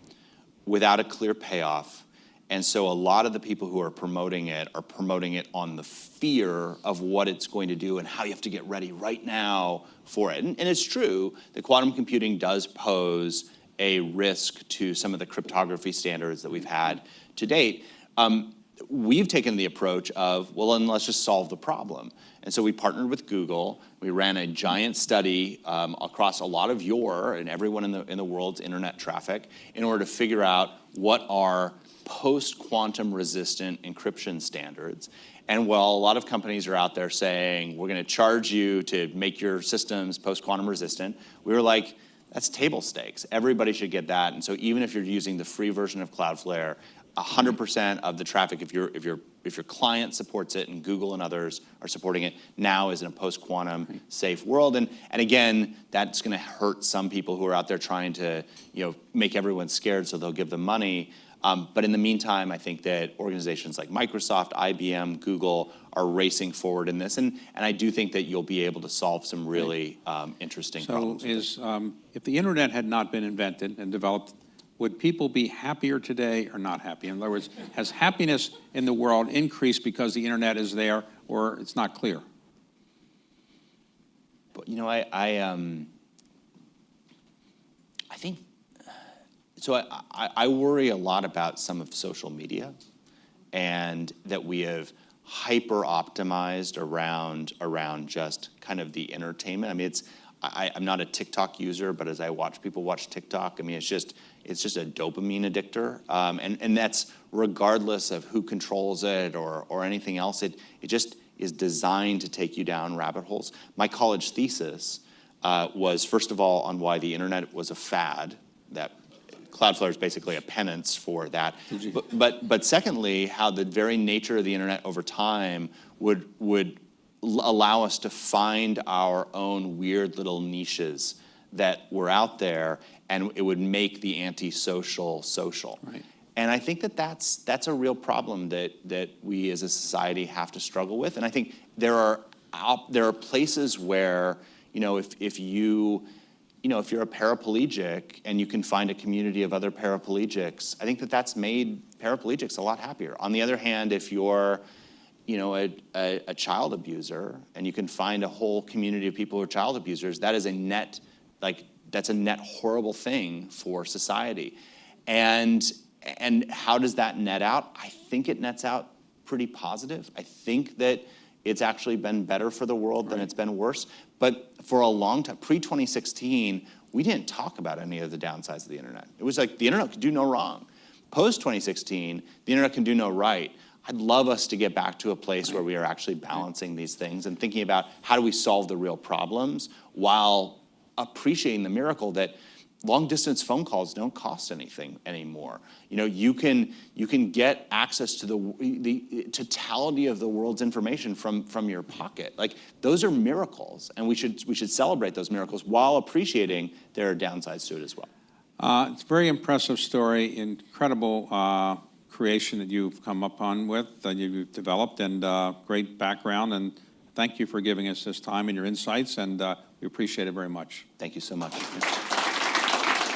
without a clear payoff. And so a lot of the people who are promoting it on the fear of what it's going to do and how you have to get ready right now for it. And it's true that quantum computing does pose a risk to some of the cryptography standards that we've had to date. We've taken the approach of, well, then let's just solve the problem. And so we partnered with Google. We ran a giant study across a lot of and everyone in the world's internet traffic in order to figure out what are post-quantum resistant encryption standards. And while a lot of companies are out there saying, we're going to charge you to make your systems post-quantum resistant, we were like, that's table stakes. Everybody should get that. And so even if you're using the free version of Cloudflare, 100% of the traffic, if your client supports it and Google and others are supporting it, now is in a post-quantum safe world. And again, that's going to hurt some people who are out there trying to make everyone scared so they'll give them money. But in the meantime, I think that organizations like Microsoft, IBM, Google are racing forward in this. And I do think that you'll be able to solve some really interesting problems. So if the internet had not been invented and developed, would people be happier today or not happy? In other words, has happiness in the world increased because the internet is there, or it's not clear? But, I think, so I worry a lot about some of social media, and that we have hyper optimized around just kind of the entertainment. I mean, I'm not a TikTok user, but as I watch people watch TikTok, I mean, it's just a dopamine addictor, and that's regardless of who controls it or anything else. It just is designed to take you down rabbit holes. My college thesis was, first of all, on why the internet was a fad. That Cloudflare is basically a penance for that. But secondly, how the very nature of the internet over time would allow us to find our own weird little niches that were out there, and it would make the antisocial social. Right. And I think that's a real problem that we as a society have to struggle with. And I think there are places where, if you're a paraplegic and you can find a community of other paraplegics, I think that's made paraplegics a lot happier. On the other hand, if you're a child abuser and you can find a whole community of people who are child abusers, that is that's a net horrible thing for society. And how does that net out? I think it nets out pretty positive. I think that it's actually been better for the world than it's been worse. But for a long time, pre-2016, we didn't talk about any of the downsides of the internet. It was like the internet could do no wrong. Post-2016, the internet can do no right. I'd love us to get back to a place where we are actually balancing these things and thinking about how do we solve the real problems while appreciating the miracle that long-distance phone calls don't cost anything anymore. You can get access to the totality of the world's information from your pocket. Like, those are miracles, and we should celebrate those miracles while appreciating there are downsides to it as well. It's a very impressive story, incredible creation that you've come upon with, that you've developed, and great background. And thank you for giving us this time and your insights, and we appreciate it very much. Thank you so much.